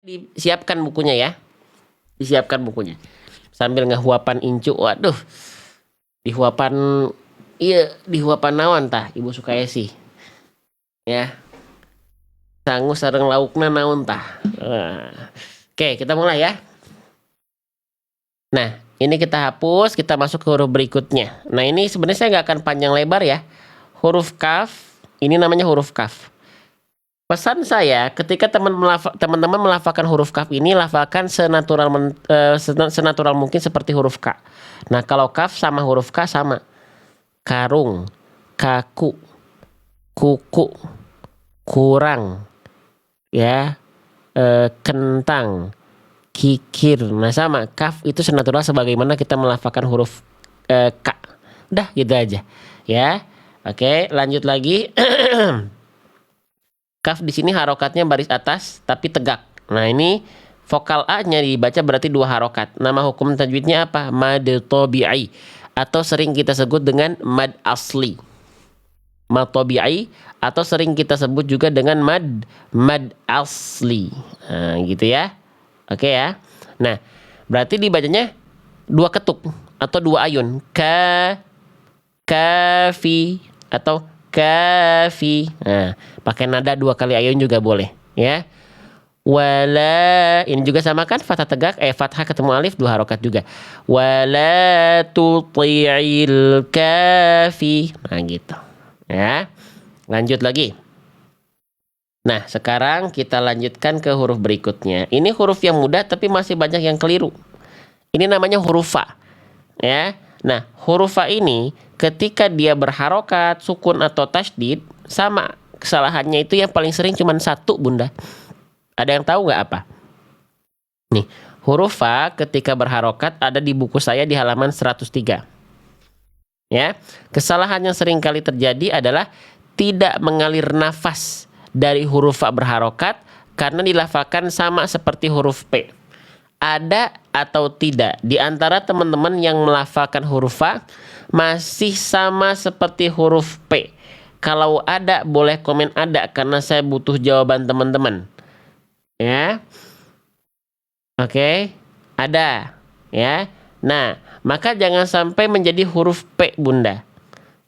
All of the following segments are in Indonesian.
Disiapkan bukunya ya. Disiapkan bukunya. Sambil ngehuapan incu. Waduh. Dihuapan iya, dihuapan naon tah Ibu Sukaesi. Ya. Sangu sareng laukna naon tah. Oke, kita mulai ya. Nah, ini kita hapus, kita masuk ke huruf berikutnya. Nah, ini sebenarnya saya nggak akan panjang lebar ya. Huruf kaf, ini namanya huruf kaf. Pesan saya, ketika teman-teman melafalkan huruf kaf ini, lafalkan senatural mungkin seperti huruf K. Nah, kalau kaf sama huruf K sama. Karung, kaku, kuku, kurang, ya, kentang, kikir. Nah, sama. Kaf itu senatural sebagaimana kita melafalkan huruf K. Udah, gitu aja. Ya. Oke, lanjut lagi. Kaf di sini harokatnya baris atas tapi tegak. Nah, ini vokal A-nya dibaca berarti 2 harokat. Nama hukum tajwidnya apa? Mad tabi'i atau sering kita sebut dengan mad asli. Mad tabi'i atau sering kita sebut juga dengan mad asli. Nah, gitu ya. Oke ya. Nah, berarti dibacanya 2 ketuk atau 2 ayun. Kafi atau kafi. Nah, pakai nada 2 kali ayun juga boleh ya. Wala, ini juga sama kan, fathah tegak, fathah ketemu alif 2 harokat juga. Wala tuti'il kafi. Nah, gitu ya. Lanjut lagi. Nah, sekarang kita lanjutkan ke huruf berikutnya. Ini huruf yang mudah tapi masih banyak yang keliru. Ini namanya huruf fa ya. Nah, huruf fa ini ketika dia berharokat, sukun atau tasydid, sama kesalahannya itu yang paling sering cuma 1, Bunda. Ada yang tahu nggak apa? Nih, huruf fa ketika berharokat ada di buku saya di halaman 103. Ya, kesalahan yang sering kali terjadi adalah tidak mengalir nafas dari huruf fa berharokat karena dilafalkan sama seperti huruf P. Ada atau tidak di antara teman-teman yang melafalkan huruf fa masih sama seperti huruf P? Kalau ada, boleh komen ada karena saya butuh jawaban teman-teman. Ya. Oke, ada ya. Nah, maka jangan sampai menjadi huruf P, Bunda.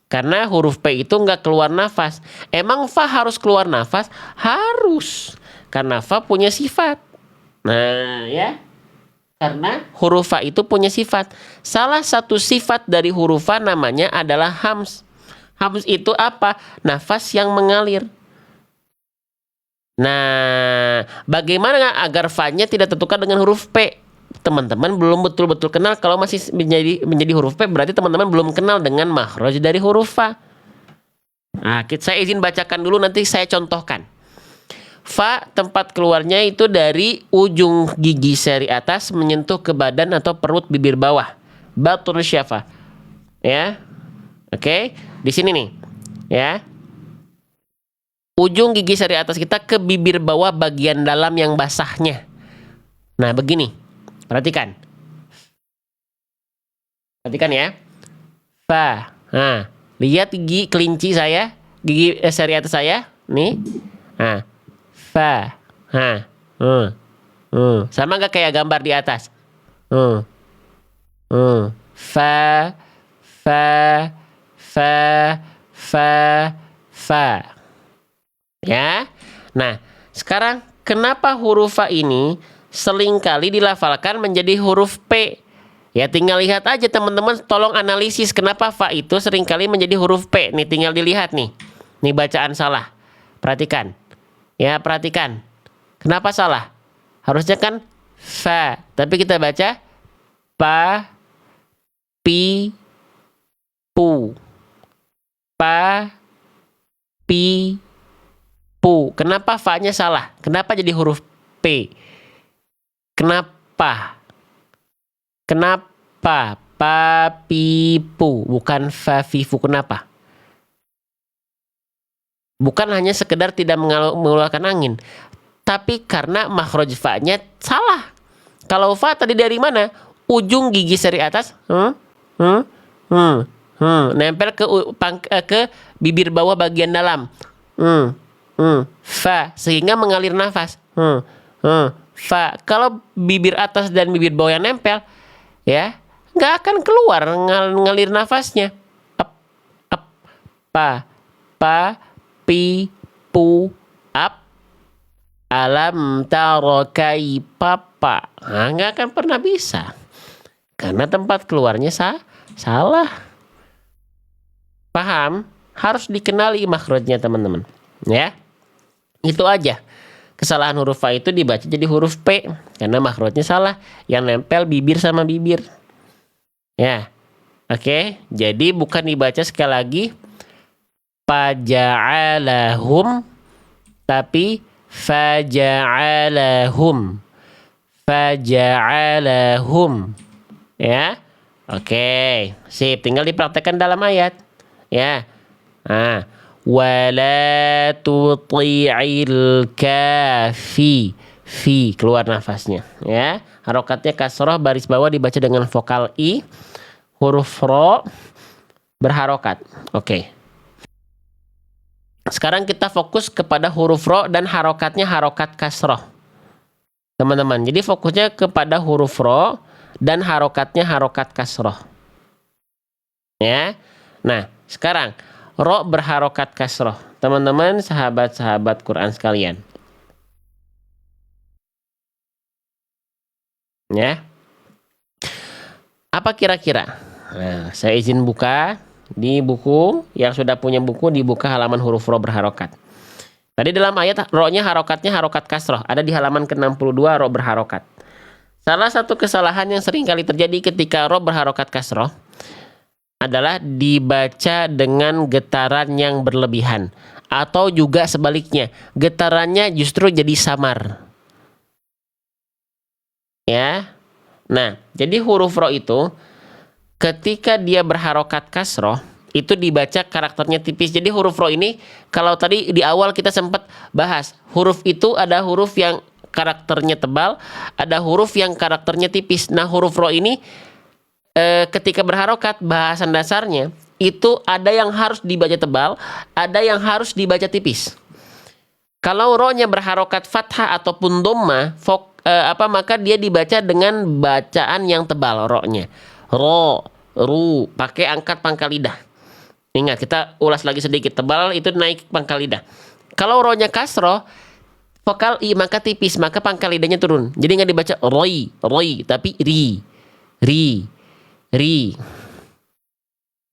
Karena huruf P itu nggak keluar nafas. Emang fa harus keluar nafas? Harus. Karena fa punya sifat. Nah, ya. Karena huruf fa itu punya sifat. Salah satu sifat dari huruf fa namanya adalah hams. Hams itu apa? Nafas yang mengalir. Nah, bagaimana agar fa-nya tidak tertukar dengan huruf P? Teman-teman belum betul-betul kenal. Kalau masih menjadi huruf P, berarti teman-teman belum kenal dengan makhraj dari huruf fa. Nah, saya izin bacakan dulu, nanti saya contohkan. Fa tempat keluarnya itu dari ujung gigi seri atas menyentuh ke badan atau perut bibir bawah. Batul syafa. Ya. Oke, di sini nih. Ya. Ujung gigi seri atas kita ke bibir bawah bagian dalam yang basahnya. Nah, begini. Perhatikan. Perhatikan ya. Fa. Nah, lihat gigi kelinci saya, gigi seri atas saya, nih. Nah, fa. Ha. Sama nggak kayak gambar di atas? Fa, fa, fa, fa. Ya. Nah, sekarang kenapa huruf fa ini seringkali dilafalkan menjadi huruf P? Ya, tinggal lihat aja teman-teman, tolong analisis kenapa fa itu seringkali menjadi huruf P. Nih, tinggal dilihat nih. Nih bacaan salah. Perhatikan. Ya, perhatikan. Kenapa salah? Harusnya kan fa, tapi kita baca pa, pi, pu. Pa, pi, pu. Kenapa fa-nya salah? Kenapa jadi huruf P? Kenapa? Kenapa? Pa, pi, pu. Bukan fa, fi, fu. Kenapa? Bukan hanya sekedar tidak mengeluarkan angin, tapi karena makhraj fa-nya salah. Kalau fa tadi dari mana? Ujung gigi seri atas, nempel ke bibir bawah bagian dalam, fa, sehingga mengalir nafas, fa. Kalau bibir atas dan bibir bawah yang nempel, ya, nggak akan keluar ngalir nafasnya. Ap, ap, pa, pa, pi, pu, ap, alam taro papa. Nah, nggak akan pernah bisa. Karena tempat keluarnya salah. Paham? Harus dikenali makhrajnya teman-teman. Ya. Itu aja. Kesalahan huruf fa itu dibaca jadi huruf P. Karena makhrajnya salah. Yang nempel bibir sama bibir. Ya. Oke. Jadi bukan dibaca sekali lagi. Faja'alahum. Tapi faja'alahum. Faja'alahum. Ya. Oke. Sip. Tinggal dipraktekkan dalam ayat. Ya. Nah. Wala tuti'il kafi. Fi. Keluar nafasnya. Ya. Harokatnya kasroh. Baris bawah dibaca dengan vokal I. Huruf ro. Berharokat. Oke. Sekarang kita fokus kepada huruf ro dan harokatnya harokat kasroh. Teman-teman. Jadi fokusnya kepada huruf ro dan harokatnya harokat kasroh. Ya. Nah, sekarang ro berharokat kasroh. Teman-teman, sahabat-sahabat Quran sekalian. Ya. Apa kira-kira? Nah, saya izin buka di buku. Yang sudah punya buku dibuka halaman huruf ro berharokat. Tadi dalam ayat ro-nya harokatnya harokat kasroh. Ada di halaman ke-62 ro berharokat. Salah satu kesalahan yang sering kali terjadi ketika ro berharokat kasroh adalah dibaca dengan getaran yang berlebihan. Atau juga sebaliknya, getarannya justru jadi samar. Ya. Nah, jadi huruf ro itu ketika dia berharokat kasroh itu dibaca karakternya tipis. Jadi huruf ro ini, kalau tadi di awal kita sempat bahas, huruf itu ada huruf yang karakternya tebal, ada huruf yang karakternya tipis. Nah, huruf ro ini ketika berharokat, bahasan dasarnya itu ada yang harus dibaca tebal, ada yang harus dibaca tipis. Kalau ro-nya berharokat fathah ataupun dhamma, maka dia dibaca dengan bacaan yang tebal ro-nya. Ro, ru, pakai angkat pangkal lidah. Ingat, kita ulas lagi sedikit. Tebal itu naik pangkal lidah. Kalau ro-nya kasroh, vokal i maka tipis, maka pangkal lidahnya turun. Jadi nggak dibaca roi, tapi ri.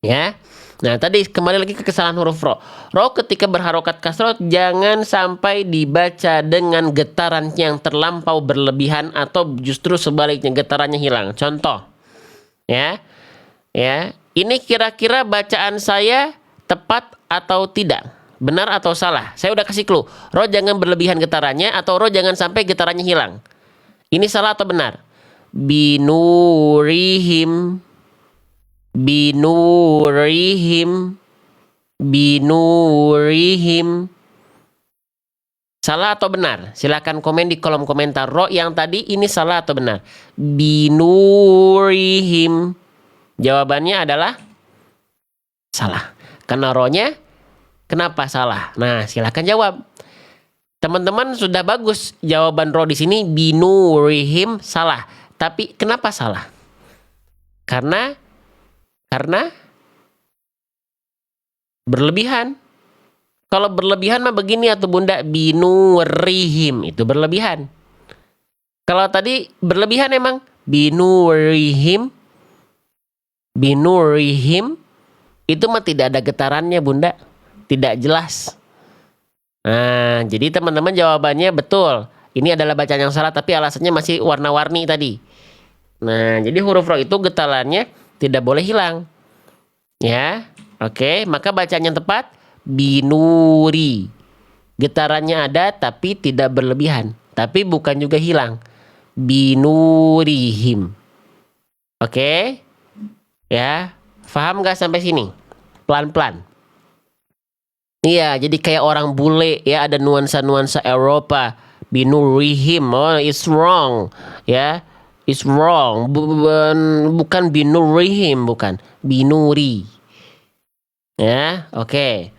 Ya. Nah, tadi kembali lagi ke kesalahan huruf ro. Ro ketika berharokat kasroh jangan sampai dibaca dengan getaran yang terlampau berlebihan atau justru sebaliknya getarannya hilang. Contoh. Ya. Ini kira-kira bacaan saya tepat atau tidak? Benar atau salah? Saya udah kasih clue. Ro jangan berlebihan getarannya atau ro jangan sampai getarannya hilang. Ini salah atau benar? Binurihim. Salah atau benar? Silakan komen di kolom komentar. Ro yang tadi ini salah atau benar? Binurihim. Jawabannya adalah salah. Karena ro-nya kenapa salah? Nah, silakan jawab. Teman-teman sudah bagus jawaban ro di sini, binurihim salah. Tapi kenapa salah? Karena berlebihan. Kalau berlebihan mah begini atau Bunda, binurihim itu berlebihan. Kalau tadi berlebihan emang binurihim itu mah tidak ada getarannya Bunda, tidak jelas. Nah, jadi teman-teman jawabannya betul. Ini adalah bacaan yang salah tapi alasannya masih warna-warni tadi. Nah, jadi huruf ro itu getarannya tidak boleh hilang. Ya, oke. Maka bacaan yang tepat binuri. Getarannya ada tapi tidak berlebihan. Tapi bukan juga hilang. Binurihim. Oke. Ya, paham gak sampai sini? Pelan-pelan. Iya, jadi kayak orang bule ya, ada nuansa-nuansa Eropa. Binurihim, oh it's wrong. Ya, it's wrong. Bukan binurihim, bukan. Binuri. Ya, oke.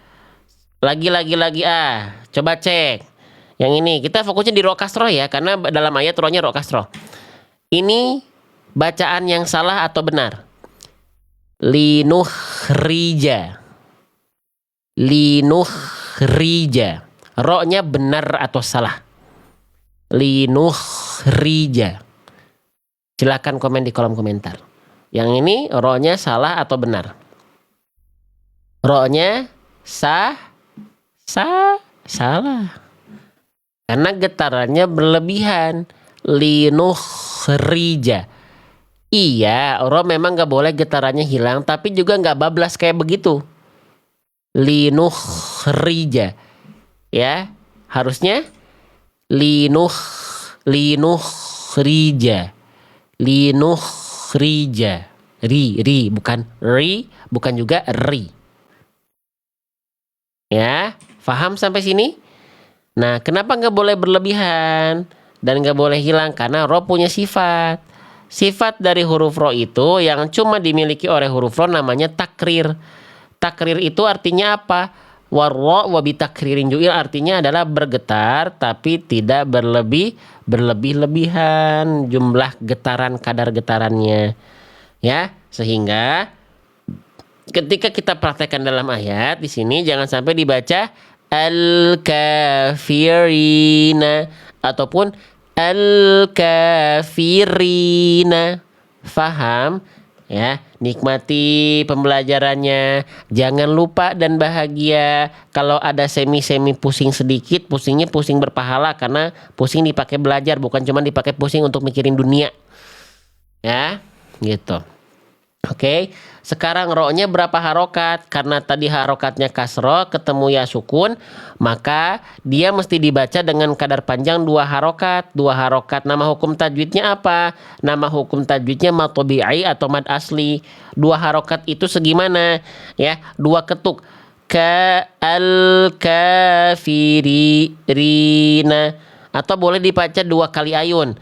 Lagi. Coba cek. Yang ini kita fokusnya di ro kasroh ya, karena dalam ayat ro-nya ro kasroh. Ini bacaan yang salah atau benar? Linukhrija. Linukhrija. Ro-nya benar atau salah? Linukhrija. Silakan komen di kolom komentar. Yang ini ro-nya salah atau benar? Ro-nya salah. Karena getarannya berlebihan. Linukhrija. Iya, ro memang gak boleh getarannya hilang, tapi juga gak bablas kayak begitu. Linukhrija. Ya, harusnya linukhrija. Linukhrija. Ri, bukan ri, bukan juga ri. Ya, paham sampai sini? Nah, kenapa nggak boleh berlebihan dan nggak boleh hilang? Karena ro punya sifat. Sifat dari huruf ro itu yang cuma dimiliki oleh huruf ro namanya takrir. Takrir itu artinya apa? Warro wabi takririn ju'il artinya adalah bergetar tapi tidak berlebih-lebihan jumlah getaran, kadar getarannya. Ya, sehingga ketika kita praktekkan dalam ayat di sini jangan sampai dibaca al-kafirina ataupun al-kafirina. Faham? Ya, nikmati pembelajarannya. Jangan lupa dan bahagia. Kalau ada semi-semi pusing sedikit, pusingnya pusing berpahala karena pusing dipakai belajar, bukan cuma dipakai pusing untuk mikirin dunia. Ya, gitu. Oke, sekarang ro-nya berapa harokat? Karena tadi harokatnya kasro ketemu ya sukun, maka dia mesti dibaca dengan kadar panjang 2 harokat. 2 harokat. Nama hukum tajwidnya apa? Nama hukum tajwidnya mad tabi'i atau mad asli. 2 harokat itu segimana? Ya, 2 ketuk. Ka-al-kafirina. Atau boleh dibaca 2 kali ayun.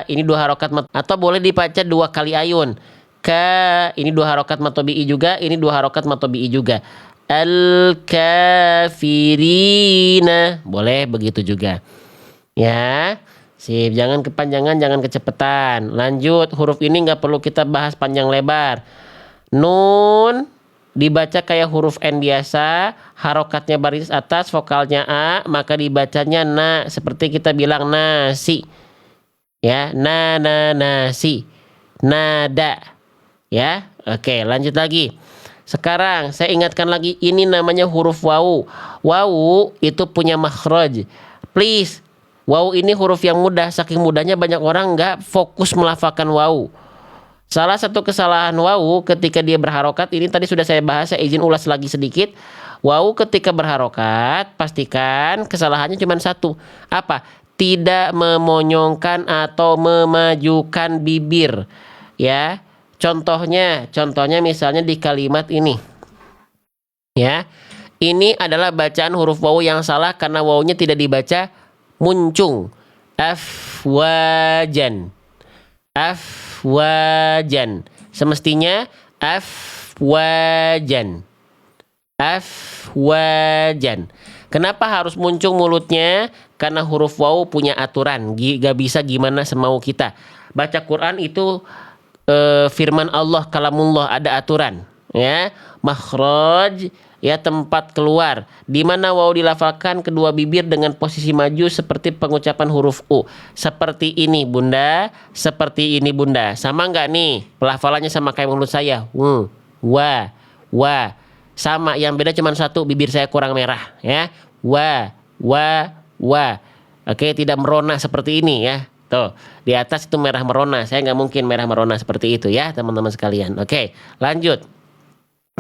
Ini 2 harokat atau boleh dibaca 2 kali ayun. Ini 2 harokat mad tabi'i juga, ini 2 harokat mad tabi'i juga. Al-kafirina. Boleh begitu juga. Ya. Sip, jangan kepanjangan, jangan kecepatan. Lanjut, huruf ini nggak perlu kita bahas panjang lebar. Nun dibaca kayak huruf N biasa, harokatnya baris atas, vokalnya A, maka dibacanya na, seperti kita bilang nasi. Ya, nasi. Nada. Ya, oke, lanjut lagi. Sekarang saya ingatkan lagi, ini namanya huruf wawu. Wawu itu punya makhraj. Please, wawu ini huruf yang mudah. Saking mudahnya banyak orang nggak fokus melafalkan wawu. Salah satu kesalahan wawu ketika dia berharokat, ini tadi sudah saya bahas, saya izin ulas lagi sedikit. Wawu ketika berharokat, pastikan kesalahannya cuma satu. Apa? Tidak memonyongkan atau memajukan bibir. Ya. Contohnya misalnya di kalimat ini. Ya. Ini adalah bacaan huruf wawu yang salah karena wawunya tidak dibaca muncung. Afwajan. Afwajan. Semestinya afwajan. Afwajan. Kenapa harus muncung mulutnya? Karena huruf wawu punya aturan. Gak bisa gimana semau kita. Baca Quran itu firman Allah, kalamullah, ada aturan. Ya, makhraj, ya tempat keluar. Di mana wawu dilafalkan kedua bibir dengan posisi maju seperti pengucapan huruf U. Seperti ini Bunda, seperti ini Bunda. Sama nggak nih? Pelafalannya sama kayak menurut saya. Wa. Sama, yang beda cuma satu, bibir saya kurang merah. Ya, wa. Oke, tidak merona seperti ini ya. Tuh, di atas itu merah merona. Saya nggak mungkin merah merona seperti itu ya teman-teman sekalian. Oke, lanjut.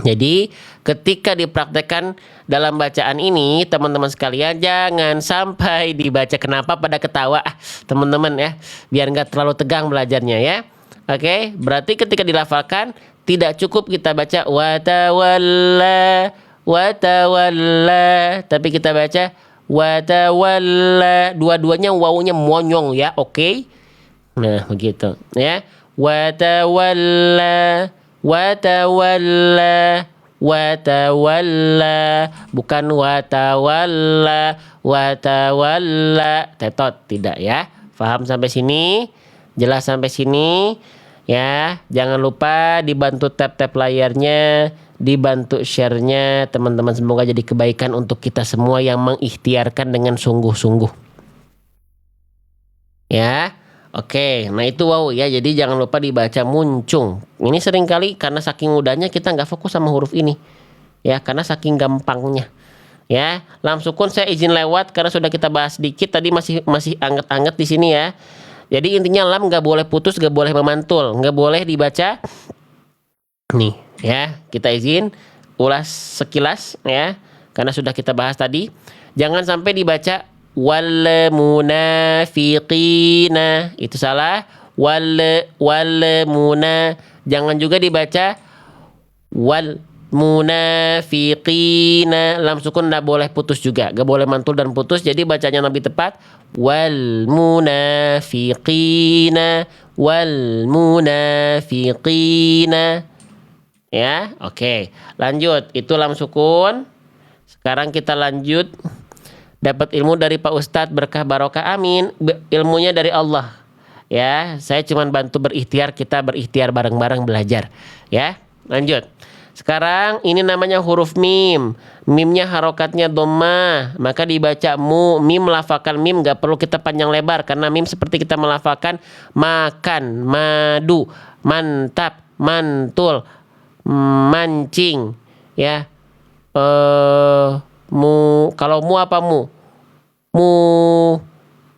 Jadi ketika dipraktekkan dalam bacaan ini teman-teman sekalian jangan sampai dibaca. Kenapa pada ketawa teman-teman ya, biar nggak terlalu tegang belajarnya ya. Oke, berarti ketika dilafalkan tidak cukup kita baca watawalla, tapi kita baca watawalla. Dua-duanya wawunya monyong ya, oke? Nah, begitu ya. Watawalla. watawalla, bukan watawalla, watawalla. Tetot, tidak ya. Paham sampai sini? Jelas sampai sini? Ya, jangan lupa dibantu tap-tap layarnya, dibantu share-nya, teman-teman. Semoga jadi kebaikan untuk kita semua yang mengikhtiarkan dengan sungguh-sungguh. Ya, oke. Nah itu wow ya. Jadi jangan lupa dibaca muncung. Ini seringkali karena saking mudahnya kita nggak fokus sama huruf ini. Ya, karena saking gampangnya. Ya, lam sukun saya izin lewat karena sudah kita bahas sedikit tadi, masih anget-anget di sini ya. Jadi intinya lam nggak boleh putus, nggak boleh memantul, nggak boleh dibaca. Nih ya, kita izin ulas sekilas ya, karena sudah kita bahas tadi. Jangan sampai dibaca wal munafiqina, itu salah. Wal muna, jangan juga dibaca wal munafiqina, lam sukun nggak boleh putus juga, nggak boleh mantul dan putus. Jadi bacanya lebih tepat wal munafiqina, wal munafiqina. Ya, oke. Lanjut, itu lam sukun. Sekarang kita lanjut. Dapat ilmu dari Pak Ustadz, berkah barokah, amin. Ilmunya dari Allah. Ya, saya cuma bantu berikhtiar, kita berikhtiar bareng-bareng belajar. Ya, lanjut. Sekarang ini namanya huruf mim. Mimnya harokatnya dhammah, maka dibaca mu. Mim melafalkan mim nggak perlu kita panjang lebar karena mim seperti kita melafalkan makan, madu, mantap, mantul, mancing. Ya, kalau mu apa mu?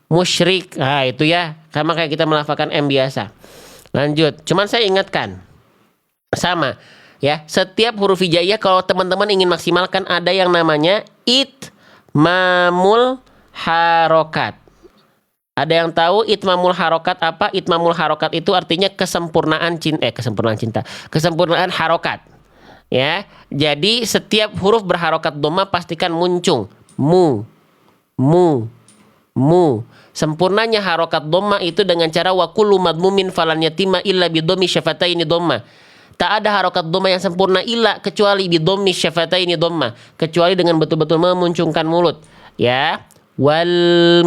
Musyrik. Nah, itu ya. Sama kayak kita melafalkan M biasa. Lanjut. Cuman saya ingatkan. Sama. Ya, setiap huruf hijaiyah kalau teman-teman ingin maksimalkan ada yang namanya itmamul harokat. Ada yang tahu itmamul harokat apa? Itmamul harokat itu artinya kesempurnaan cinta. Kesempurnaan harokat. Ya, jadi setiap huruf berharokat dhamma pastikan muncung. Mu. Sempurnanya harokat dhamma itu dengan cara wa kullu madmumin falan yatima illa bidhammi syafataini dhamma. Tak ada harokat dhamma yang sempurna illa kecuali bidhammi syafataini dhamma, kecuali dengan betul-betul memuncungkan mulut. Ya, wal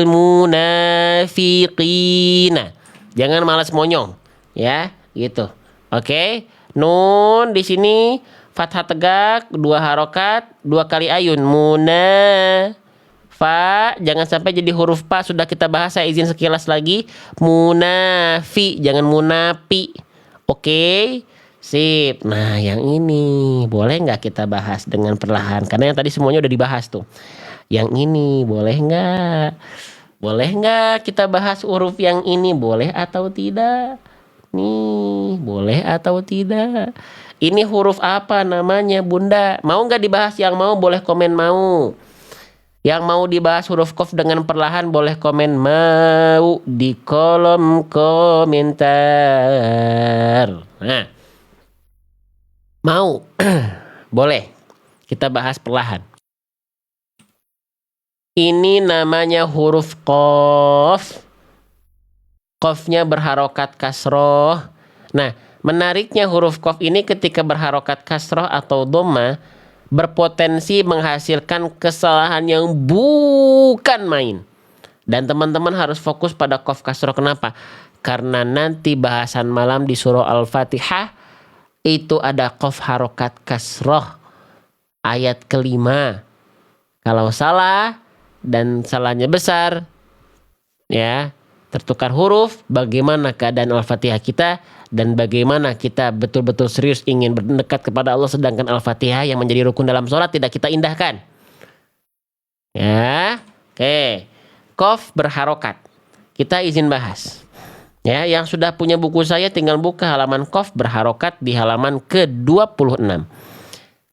munafiqina. Jangan malas monyong. Ya, gitu. Oke. Nun di sini fathah tegak, 2 harokat, 2 kali ayun. Muna. Fa, jangan sampai jadi huruf pa, sudah kita bahas, saya izin sekilas lagi. Munafi, jangan munapi. Oke, sip. Nah yang ini boleh nggak kita bahas dengan perlahan? Karena yang tadi semuanya udah dibahas tuh. Yang ini boleh nggak? Boleh nggak kita bahas huruf yang ini? Boleh atau tidak? Nih, boleh atau tidak? Ini huruf apa namanya bunda? Mau nggak dibahas? Yang mau boleh komen mau. Yang mau dibahas huruf qaf dengan perlahan boleh komen mau di kolom komentar. Nah, mau boleh kita bahas perlahan. Ini namanya huruf qaf. Qafnya berharokat kasroh. Nah, menariknya huruf qaf ini ketika berharokat kasroh atau dhamma berpotensi menghasilkan kesalahan yang bukan main. Dan teman-teman harus fokus pada qaf kasroh. Kenapa? Karena nanti bahasan malam di surah Al-Fatihah itu ada qaf harokat kasroh ayat ke-5. Kalau salah dan salahnya besar, ya, tertukar huruf, bagaimana keadaan Al-Fatihah kita, dan bagaimana kita betul-betul serius ingin berdekat kepada Allah sedangkan Al-Fatihah yang menjadi rukun dalam sholat tidak kita indahkan. Ya, oke. Qaf berharokat. Kita izin bahas. Ya, yang sudah punya buku saya tinggal buka halaman qaf berharokat di halaman ke-26.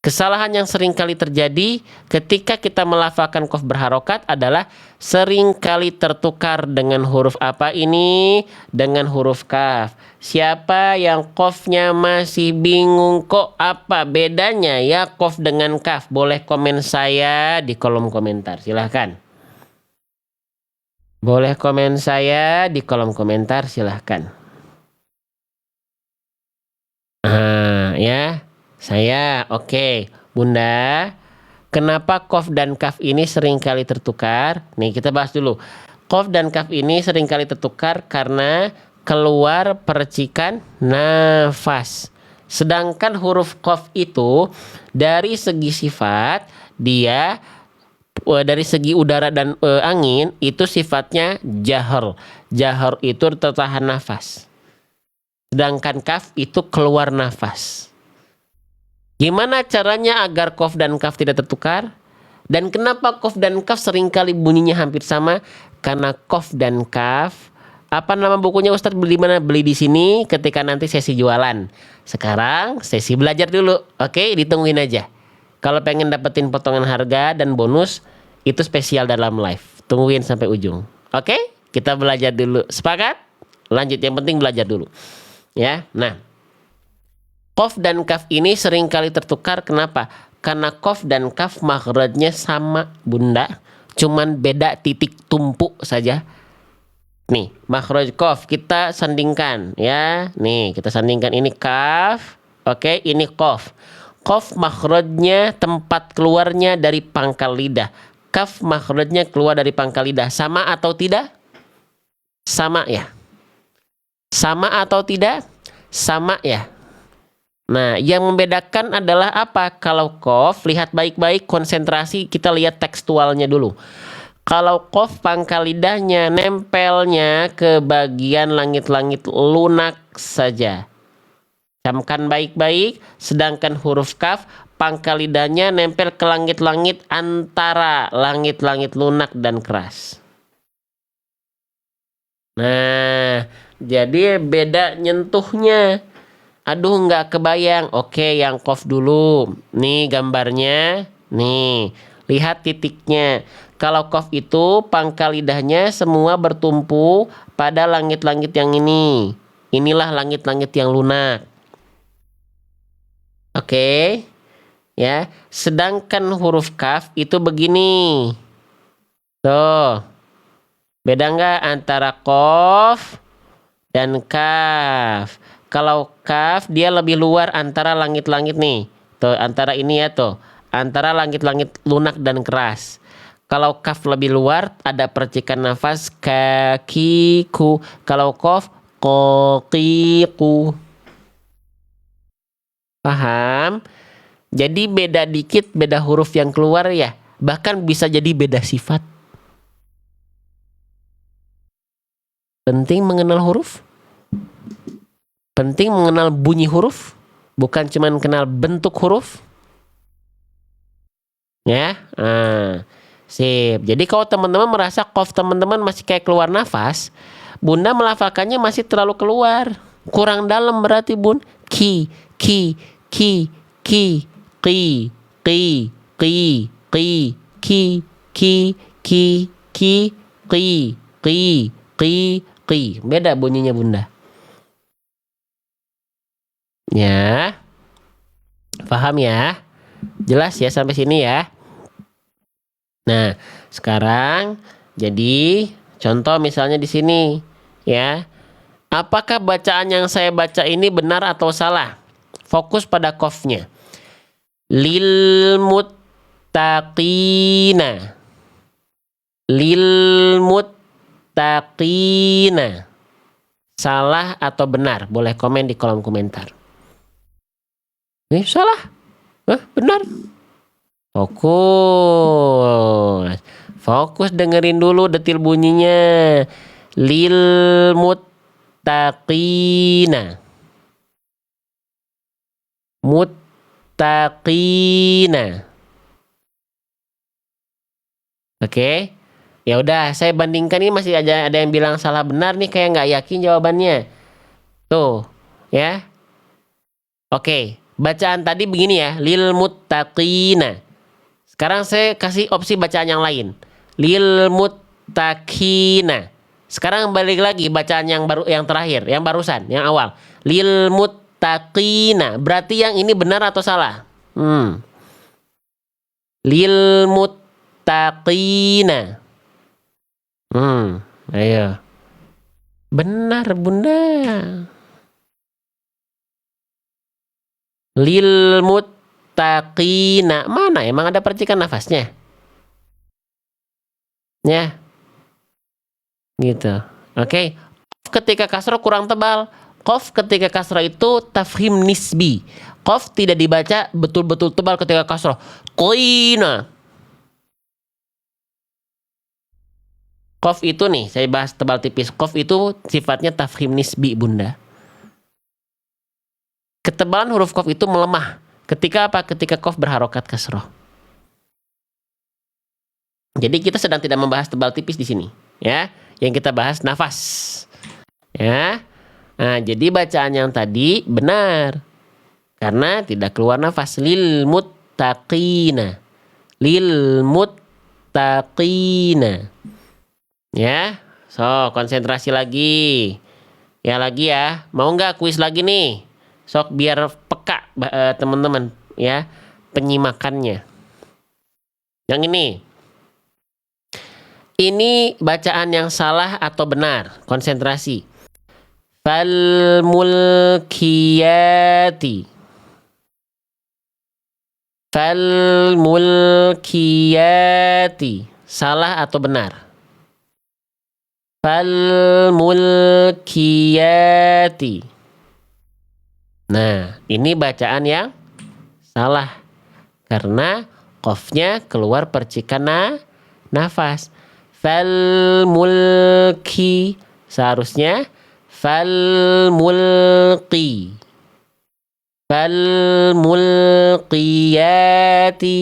Kesalahan yang sering kali terjadi ketika kita melafalkan qaf berharokat adalah sering kali tertukar dengan huruf apa ini? Dengan huruf kaf. Siapa yang qafnya masih bingung kok apa bedanya ya qaf dengan kaf? Boleh komen saya di kolom komentar. Silahkan. Boleh komen saya di kolom komentar, silahkan. Ya, saya. Oke, Bunda. Kenapa kof dan kaf ini seringkali tertukar? Nih, kita bahas dulu. Kof dan kaf ini seringkali tertukar karena keluar percikan nafas. Sedangkan huruf kof itu dari segi sifat dia dari segi udara dan angin itu sifatnya jahar. Jahar itu tertahan nafas. Sedangkan kaf itu keluar nafas. Gimana caranya agar kof dan kaf tidak tertukar? Dan kenapa kof dan kaf seringkali bunyinya hampir sama? Karena kof dan kaf, apa nama bukunya Ustadz, beli mana? Beli di sini ketika nanti sesi jualan. Sekarang sesi belajar dulu. Oke, ditungguin aja. Kalau pengen dapetin potongan harga dan bonus, itu spesial dalam live. Tungguin sampai ujung. Oke, kita belajar dulu. Sepakat? Lanjut, yang penting belajar dulu. Ya, nah, kof dan kaf ini seringkali tertukar. Kenapa? Karena kof dan kaf makhrajnya sama, Bunda. Cuman beda titik tumpu saja. Nih, makhraj kof kita sandingkan ya. Nih, kita sandingkan ini kaf. Oke, ini kof. Kof makhrajnya tempat keluarnya dari pangkal lidah. Kaf makhrajnya keluar dari pangkal lidah. Sama atau tidak? Sama ya. Sama atau tidak? Sama ya. Nah, yang membedakan adalah apa? Kalau kof, lihat baik-baik, konsentrasi, kita lihat tekstualnya dulu. Kalau kof pangkal lidahnya nempelnya ke bagian langit-langit lunak saja. Camkan baik-baik, sedangkan huruf kaf pangkal lidahnya nempel ke langit-langit antara langit-langit lunak dan keras. Nah, jadi beda nyentuhnya. Aduh, nggak kebayang. Oke, yang kof dulu. Nih gambarnya. Nih, lihat titiknya. Kalau kof itu pangkal lidahnya semua bertumpu pada langit-langit yang ini. Inilah langit-langit yang lunak. Oke. Ya, sedangkan huruf kaf itu begini. Tuh. Beda nggak antara kof dan kaf? Kalau kaf dia lebih luar antara langit-langit nih. Tuh, antara ini ya tuh. Antara langit-langit lunak dan keras. Kalau kaf lebih luar ada percikan nafas kakiku. Kalau kof kokiku. Paham? Jadi beda dikit, beda huruf yang keluar ya. Bahkan bisa jadi beda sifat. Penting mengenal huruf. Penting mengenal bunyi huruf. Bukan cuma kenal bentuk huruf. Ya. Nah, sip. Jadi kalau teman-teman merasa kof teman-teman masih kayak keluar nafas, Bunda melafalkannya masih terlalu keluar. Kurang dalam berarti Bun. Ki, ki, ki, ki, ki, ki, ki, ki, ki, ki, ki, ki, ki, ki, ki, ki. Beda bunyinya Bunda. Ya. Paham ya? Jelas ya sampai sini ya? Nah, sekarang jadi contoh misalnya di sini ya. Apakah bacaan yang saya baca ini benar atau salah? Fokus pada kofnya. Lil muttaqina. Lil muttaqina. Salah atau benar? Boleh komen di kolom komentar. Ini salah. Benar. Fokus. Fokus dengerin dulu detil bunyinya. Lil muttaqina. Muttaqina. Oke. Ya udah, saya bandingkan ini masih ada yang bilang salah benar nih, kayak nggak yakin jawabannya. Tuh, ya. Oke, bacaan tadi begini ya, lil muttaqina. Sekarang saya kasih opsi bacaan yang lain. Lil muttaqina. Sekarang balik lagi bacaan yang baru, yang terakhir, yang barusan, yang awal. Lil muttaqina. Berarti yang ini benar atau salah? Lil muttaqina. Ayo. Benar, Bunda. Lil muttaqina. Mana emang ada percikan nafasnya? Ya, gitu. Oke. Ketika kasroh kurang tebal. Qaf ketika kasroh itu tafhim nisbi. Qaf tidak dibaca betul-betul tebal ketika kasroh. Qina. Qaf itu nih, saya bahas tebal tipis. Qaf itu sifatnya tafhim nisbi, Bunda. Ketebalan huruf qaf itu melemah. Ketika apa? Ketika qaf berharokat kasroh. Jadi kita sedang tidak membahas tebal tipis di sini, ya. Yang kita bahas nafas. Ya. Nah, jadi bacaan yang tadi benar. Karena tidak keluar nafas. Lil muttaqina. Lil muttaqina. Ya. So, konsentrasi lagi. Ya lagi ya. Mau nggak kuis lagi nih? Sok biar peka teman-teman ya penyimakannya. Yang ini. Ini bacaan yang salah atau benar? Konsentrasi. Fal mulkiyati. Fal mulkiyati. Salah atau benar? Fal mulkiyati. Nah, ini bacaan yang salah. Karena qafnya keluar percikan nafas. Fal mulki. Seharusnya fal mulqi. Fal mulqiyati.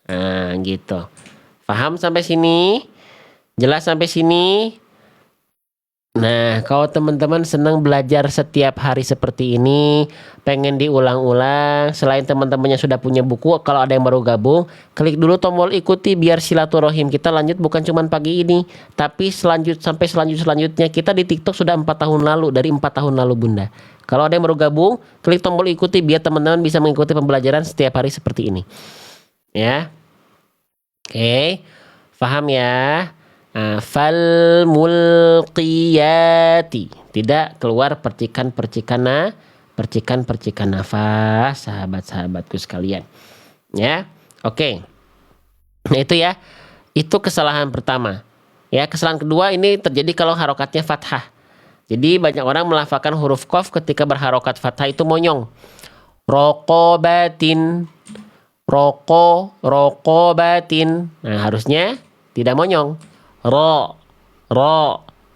Nah, gitu. Paham sampai sini? Jelas sampai sini? Nah, kalau teman-teman senang belajar setiap hari seperti ini, pengen diulang-ulang, selain teman-temannya sudah punya buku, kalau ada yang baru gabung, klik dulu tombol ikuti biar silaturahim kita lanjut bukan cuma pagi ini, tapi sampai selanjutnya kita di TikTok sudah 4 tahun lalu, dari 4 tahun lalu Bunda. Kalau ada yang baru gabung, klik tombol ikuti biar teman-teman bisa mengikuti pembelajaran setiap hari seperti ini. Ya. Oke. Paham ya? Fal mulqiyati. Tidak keluar percikan nafas, sahabat-sahabatku sekalian. Ya. Oke. Nah, itu ya. Itu kesalahan pertama. Ya, kesalahan kedua ini terjadi kalau harokatnya fathah. Jadi banyak orang melafalkan huruf qaf ketika berharokat fathah itu monyong. Roqobatin. Roqobatin. Nah, harusnya tidak monyong.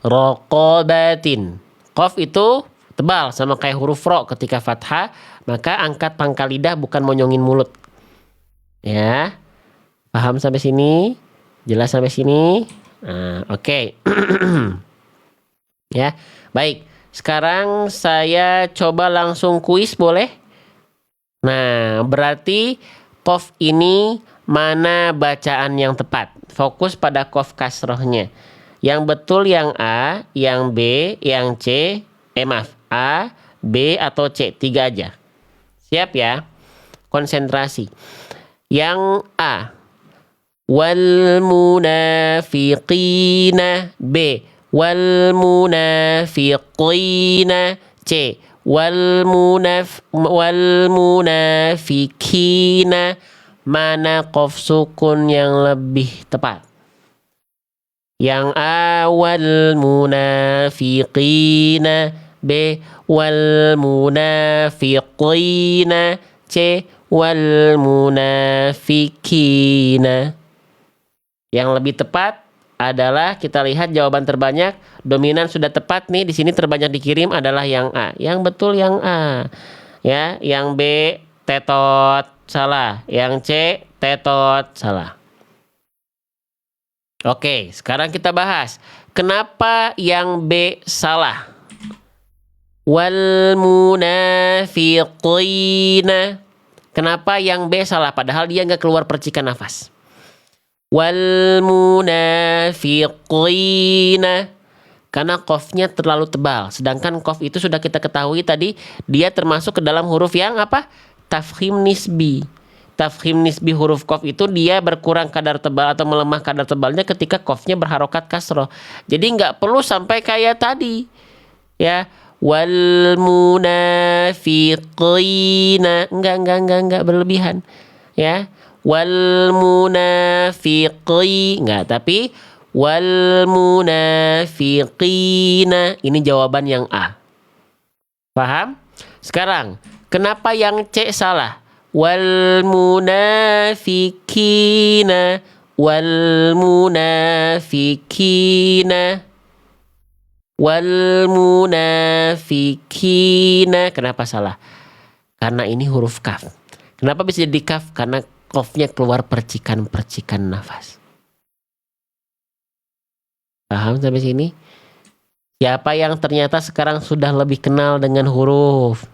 Roqobatin. Qaf itu tebal sama kayak huruf ro ketika fathah, maka angkat pangkal lidah bukan monyongin mulut. Ya. Paham sampai sini? Jelas sampai sini? Nah, oke. Ya. Baik. Sekarang saya coba langsung kuis boleh? Nah, berarti qaf ini mana bacaan yang tepat? Fokus pada qaf kasrohnya. Yang betul yang A, yang B, yang C. Maaf. A, B, atau C. 3 aja. Siap ya? Konsentrasi. Yang A. Wal munafiqina. B. Wal munafiqina. C. Wal munafikina. Mana qaf sukun yang lebih tepat? Yang A wal munafiqina. B wal munafiqina. C wal munafikina. Yang lebih tepat adalah kita lihat jawaban terbanyak, dominan sudah tepat nih, di sini terbanyak dikirim adalah yang A. Yang betul yang A. Ya, yang B tetot salah, yang C tetot salah. Oke, sekarang kita bahas kenapa yang B salah. Wal munafiqina. Kenapa yang B salah padahal dia nggak keluar percikan nafas? Wal munafiqina. Karena qafnya terlalu tebal. Sedangkan qaf itu sudah kita ketahui tadi, dia termasuk ke dalam huruf yang apa? Tafkhim nisbi. Tafkhim nisbi huruf qaf itu dia berkurang kadar tebal atau melemah kadar tebalnya ketika qafnya berharokat kasroh. Jadi nggak perlu sampai kayak tadi. Ya, wal munafiqina. Enggak berlebihan. Ya. Wal munafiqi. Enggak, tapi wal munafiqina. Ini jawaban yang A. Paham? Sekarang, kenapa yang C salah? Wal munafikina, wal munafikina, wal munafikina. Kenapa salah? Karena ini huruf kaf. Kenapa bisa jadi kaf? Karena kafnya keluar percikan-percikan nafas. Paham sampai sini? Siapa yang ternyata sekarang sudah lebih kenal dengan huruf?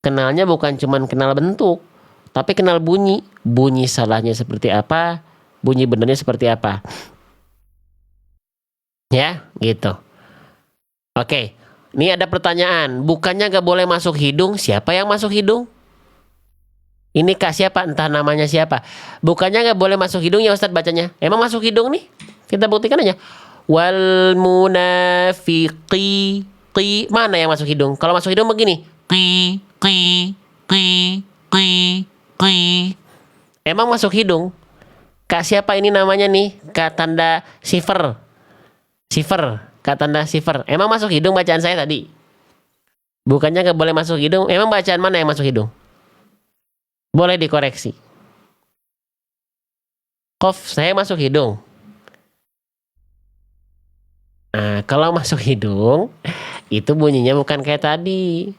Kenalnya bukan cuma kenal bentuk, tapi kenal bunyi. Bunyi salahnya seperti apa, bunyi benernya seperti apa. Ya, gitu. Oke, ini ada pertanyaan. Bukannya gak boleh masuk hidung, siapa yang masuk hidung? Ini Kak siapa? Entah namanya siapa. Bukannya gak boleh masuk hidung ya Ustadz bacanya. Emang masuk hidung nih? Kita buktikan aja. Wal munafiqi. Mana yang masuk hidung? Kalau masuk hidung begini. Qi. Emang masuk hidung? Kak siapa ini namanya nih? Kak tanda sifar. Kak tanda sifar. Emang masuk hidung bacaan saya tadi? Bukannya gak boleh masuk hidung. Emang bacaan mana yang masuk hidung? Boleh dikoreksi. Qaf saya masuk hidung. Nah, kalau masuk hidung, itu bunyinya bukan kayak tadi.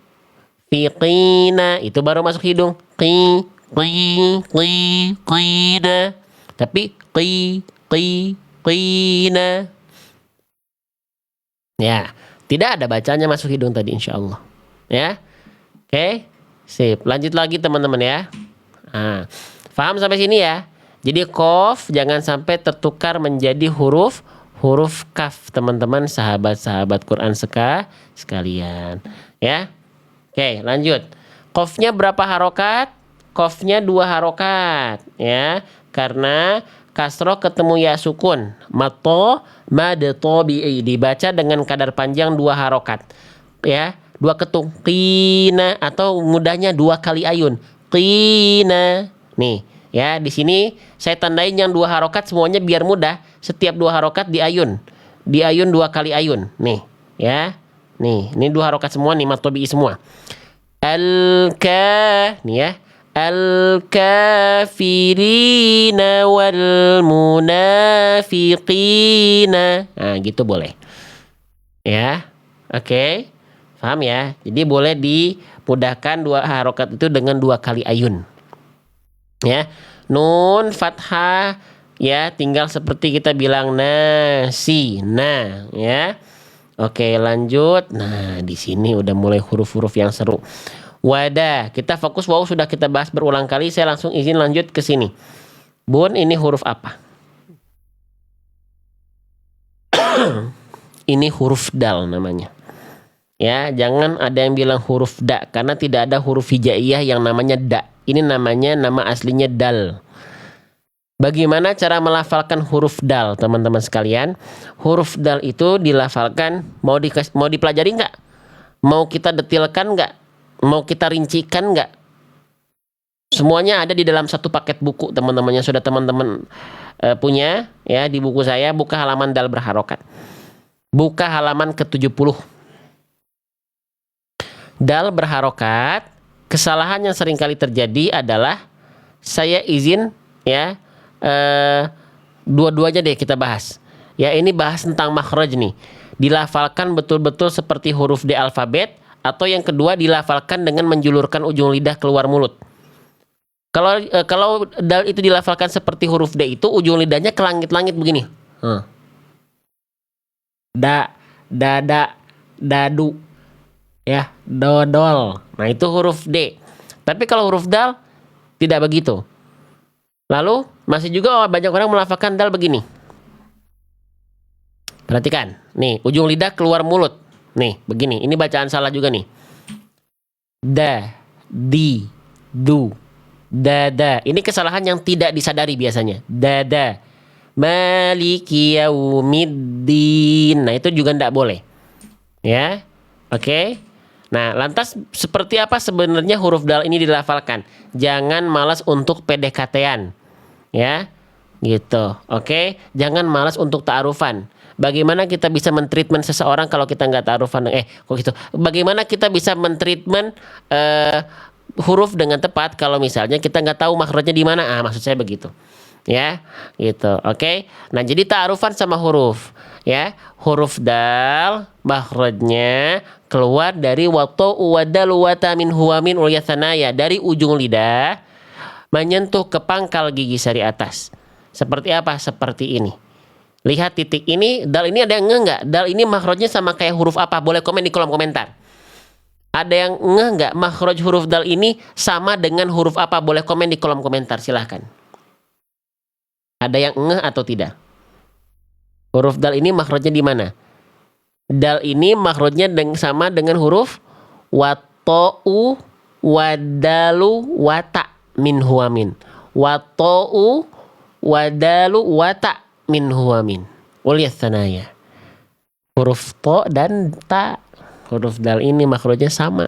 Fiqina, itu baru masuk hidung. Qina. Tapi qina. Ya, tidak ada bacanya masuk hidung tadi insyaallah. Ya. Oke. Sip. Lanjut lagi teman-teman ya. Nah, paham sampai sini ya? Jadi qaf jangan sampai tertukar menjadi huruf kaf teman-teman sahabat-sahabat Quran sekalian. Ya. Oke, lanjut. Qafnya berapa harokat? Qafnya 2 harokat, ya. Karena kasroh ketemu ya sukun. Mato, mad, tobi'i. Dibaca dengan kadar panjang 2 harokat. Ya, 2 ketung. Qina, atau mudahnya 2 kali ayun. Qina. Nih, ya, di sini saya tandain yang 2 harokat semuanya biar mudah. Setiap 2 harokat diayun. Diayun 2 kali ayun. Nih, ya. Nih, ini 2 harokat semua nih, matobi'i semua. Nih ya. Al-kafirina wal munafiqina. Nah, gitu boleh. Ya. Oke. Paham ya? Jadi boleh dimudahkan 2 harokat itu dengan 2 kali ayun. Ya. Nun fathah ya, tinggal seperti kita bilang nasi. Nah, ya. Oke, lanjut. Nah, di sini udah mulai huruf-huruf yang seru. Wadah, kita fokus waw sudah kita bahas berulang kali. Saya langsung izin lanjut ke sini. Bun, ini huruf apa? Ini huruf dal namanya. Ya, jangan ada yang bilang huruf da karena tidak ada huruf hijaiyah yang namanya da. Ini namanya nama aslinya dal. Bagaimana cara melafalkan huruf dal, teman-teman sekalian? Huruf dal itu dilafalkan, mau dipelajari nggak? Mau kita detilkan nggak? Mau kita rincikan nggak? Semuanya ada di dalam satu paket buku, teman-teman yang sudah teman-teman punya. Ya, di buku saya, buka halaman dal berharokat. Buka halaman ke-70. Dal berharokat, kesalahan yang seringkali terjadi adalah, saya izin ya, dua-duanya deh kita bahas. Ya, ini bahas tentang makhraj nih. Dilafalkan betul-betul seperti huruf D alfabet, atau yang kedua dilafalkan dengan menjulurkan ujung lidah keluar mulut. Kalau dal itu dilafalkan seperti huruf D itu ujung lidahnya ke langit-langit begini. Dada, dadu. Ya, dodol. Nah, itu huruf D. Tapi kalau huruf dal tidak begitu. Lalu masih juga banyak orang melafalkan dal begini. Perhatikan, nih ujung lidah keluar mulut. Nih begini, ini bacaan salah juga nih. Da, di, du, dada. Ini kesalahan yang tidak disadari biasanya. Dada. Maliki yaumiddin. Nah, itu juga tidak boleh. Ya. Oke. Nah, lantas seperti apa sebenarnya huruf dal ini dilafalkan? Jangan malas untuk PDKT-an. Ya. Gitu. Oke. Jangan malas untuk ta'arufan. Bagaimana kita bisa mentreatment seseorang kalau kita nggak ta'arufan? Kok gitu? Bagaimana kita bisa mentreatment huruf dengan tepat kalau misalnya kita nggak tahu makhrajnya di mana? Maksud saya begitu. Ya, gitu. Oke. Nah, jadi ta'arufan sama huruf. Ya, huruf dal makhrajnya keluar dari wato wadal wata min huwa min ulyasanaya, dari ujung lidah menyentuh ke pangkal gigi sari atas. Seperti apa? Seperti ini. Lihat titik ini, dal ini ada yang nggak? Dal ini makhrajnya sama kayak huruf apa? Boleh komen di kolom komentar. Ada yang nggak makhraj huruf dal ini sama dengan huruf apa? Boleh komen di kolom komentar, silahkan. Ada yang atau tidak? Huruf dal ini makhrajnya di mana? Dal ini makhrajnya sama dengan huruf wato'u wadalu wata min huwa min. Wato'u wadalu wata min huwa min. Uliyas sanaya. Huruf to dan ta. Huruf dal ini makhrajnya sama.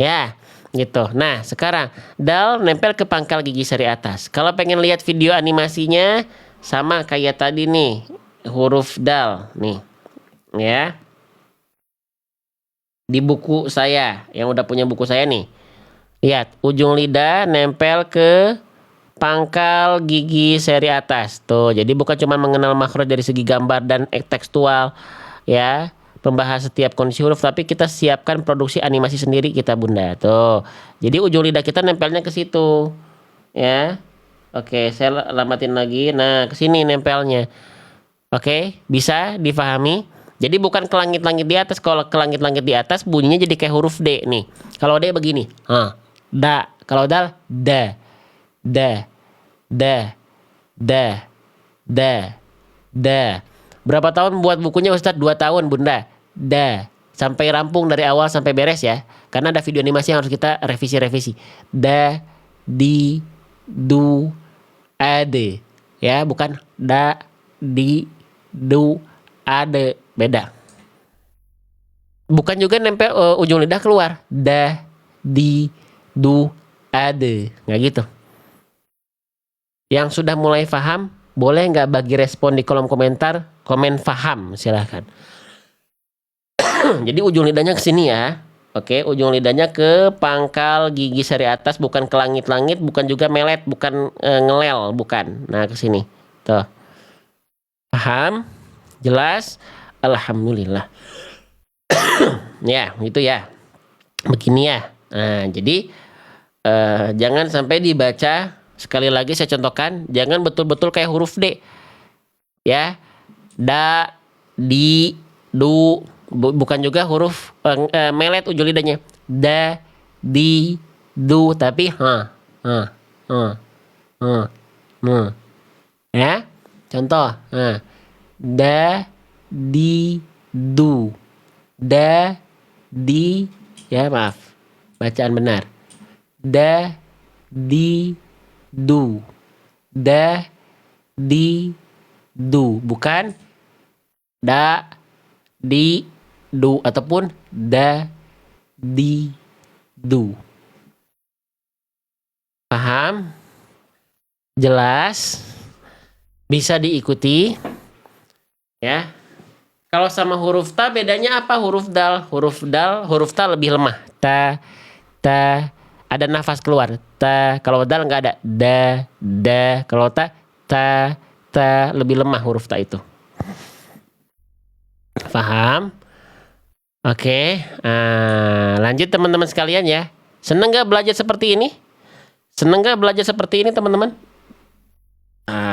Ya, gitu. Nah, sekarang dal nempel ke pangkal gigi sari atas. Kalau pengen lihat video animasinya sama kayak tadi nih. Huruf dal nih. Ya. Di buku saya, yang udah punya buku saya nih. Lihat, ujung lidah nempel ke pangkal gigi seri atas. Tuh, jadi bukan cuma mengenal makhraj dari segi gambar dan tekstual, ya, membahas setiap kondisi huruf, tapi kita siapkan produksi animasi sendiri kita, Bunda. Tuh. Jadi ujung lidah kita nempelnya ke situ. Ya. Oke, saya lamatin lagi. Nah, ke sini nempelnya. Oke, bisa difahami? Jadi bukan ke langit-langit di atas. Kalau ke langit-langit di atas bunyinya jadi kayak huruf D nih. Kalau D begini, da. Kalau dal, da, da, da, da, da, da. Berapa tahun buat bukunya Ustadz? 2 tahun, Bunda. Da. Sampai rampung dari awal sampai beres ya. Karena ada video animasi yang harus kita revisi-revisi. Da, di, du, ade. Ya, bukan da, di, du, ade. Beda. Bukan juga nempel ujung lidah keluar. Da, di, du, ade. Nggak gitu. Yang sudah mulai paham, boleh nggak bagi respon di kolom komentar? Komen paham, silahkan. Jadi ujung lidahnya ke sini ya. Oke, ujung lidahnya ke pangkal gigi seri atas, bukan ke langit-langit, bukan juga melet, bukan ngelel, bukan. Nah, ke sini. Tuh. Paham? Jelas? Alhamdulillah. Ya, itu ya. Begini ya. Nah, jadi jangan sampai dibaca, sekali lagi saya contohkan, jangan betul-betul kayak huruf D. Ya. Da, di, du, bukan juga huruf melet ujung lidahnya. Da, di, du, tapi ya. Contoh. Da, di, du. Da, di, ya maaf, bacaan benar. Da, di, du. Da, di, du. Bukan da, di, du. Ataupun da, di, du. Paham? Jelas? Bisa diikuti? Ya. Kalau sama huruf ta bedanya apa? Huruf dal, huruf ta lebih lemah. Ta, ada nafas keluar. Ta, kalau dal nggak ada. Da. Kalau ta, lebih lemah huruf ta itu. Paham? Oke. Lanjut teman-teman sekalian ya. Seneng nggak belajar seperti ini? Seneng nggak belajar seperti ini teman-teman?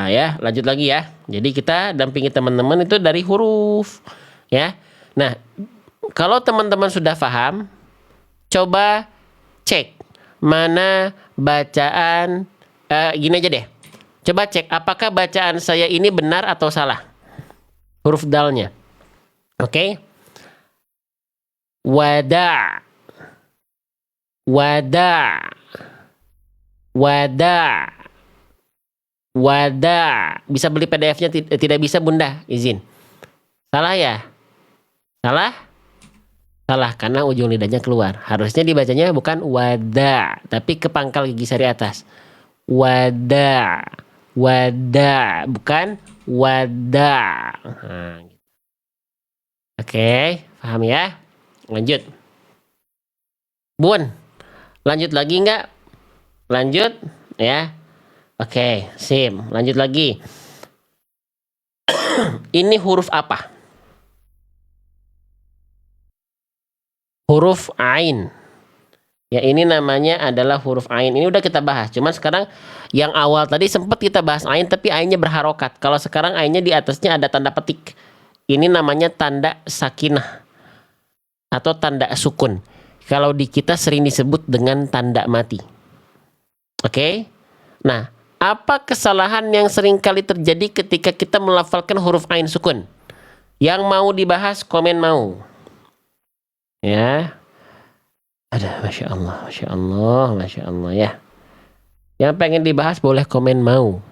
Ya, lanjut lagi ya. Jadi kita dampingi teman-teman itu dari huruf, ya. Nah, kalau teman-teman sudah paham, coba cek mana bacaan. Gini aja deh. Coba cek apakah bacaan saya ini benar atau salah. Huruf dalnya. Oke. Wada. Bisa beli PDF-nya? Tidak bisa, Bunda, izin. Salah ya? Salah? Salah karena ujung lidahnya keluar. Harusnya dibacanya bukan wada, tapi ke pangkal gigi sari atas. Wada, wada, bukan wada. Nah, gitu. Oke, paham ya? Lanjut. Bun, lanjut lagi nggak? Lanjut, ya. Oke, sim. Lanjut lagi. Ini huruf apa? Huruf ain. Ya, ini namanya adalah huruf ain. Ini udah kita bahas. Cuman sekarang yang awal tadi sempat kita bahas ain, tapi ainnya berharokat. Kalau sekarang ainnya di atasnya ada tanda petik. Ini namanya tanda sakinah atau tanda sukun. Kalau di kita sering disebut dengan tanda mati. Oke? Nah, apa kesalahan yang sering kali terjadi ketika kita melafalkan huruf ain sukun? Yang mau dibahas, komen mau. Ya. Ada, Masya Allah, Masya Allah, Masya Allah ya. Yang pengen dibahas boleh komen mau.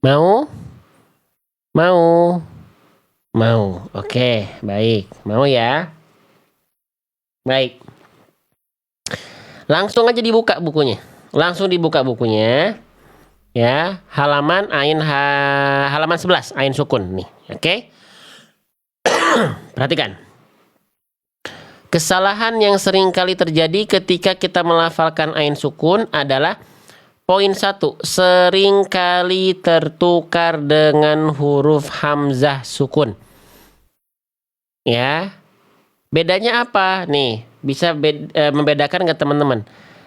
Mau? Mau? Mau. Oke, baik. Mau ya? Baik. Langsung aja dibuka bukunya. Langsung dibuka bukunya. Ya, halaman 11, ain sukun nih. Oke? Perhatikan. Kesalahan yang sering kali terjadi ketika kita melafalkan ain sukun adalah poin 1, sering kali tertukar dengan huruf hamzah sukun. Ya. Bedanya apa? Nih, bisa membedakan nggak teman-teman?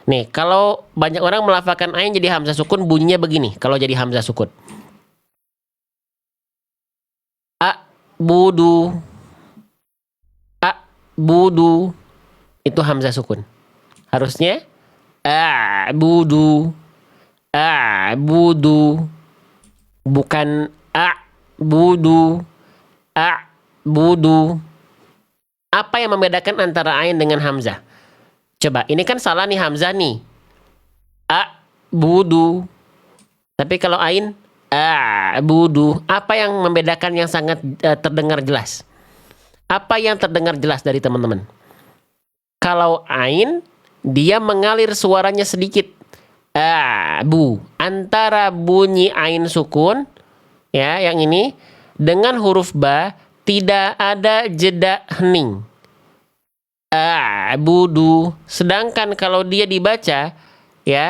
Nih, kalau banyak orang melafalkan ain jadi hamzah sukun bunyinya begini kalau jadi hamzah sukun. A budu. Budu itu hamzah sukun. Harusnya budu, budu, bukan budu, budu. Apa yang membedakan antara ain dengan hamzah? Coba, ini kan salah nih hamzah nih. Budu. Tapi kalau ain budu, apa yang membedakan yang sangat terdengar jelas? Apa yang terdengar jelas dari teman-teman? Kalau ain, dia mengalir suaranya sedikit. Bu. Antara bunyi ain sukun, ya, yang ini, dengan huruf ba, tidak ada jeda hening. Budu. Sedangkan kalau dia dibaca, ya,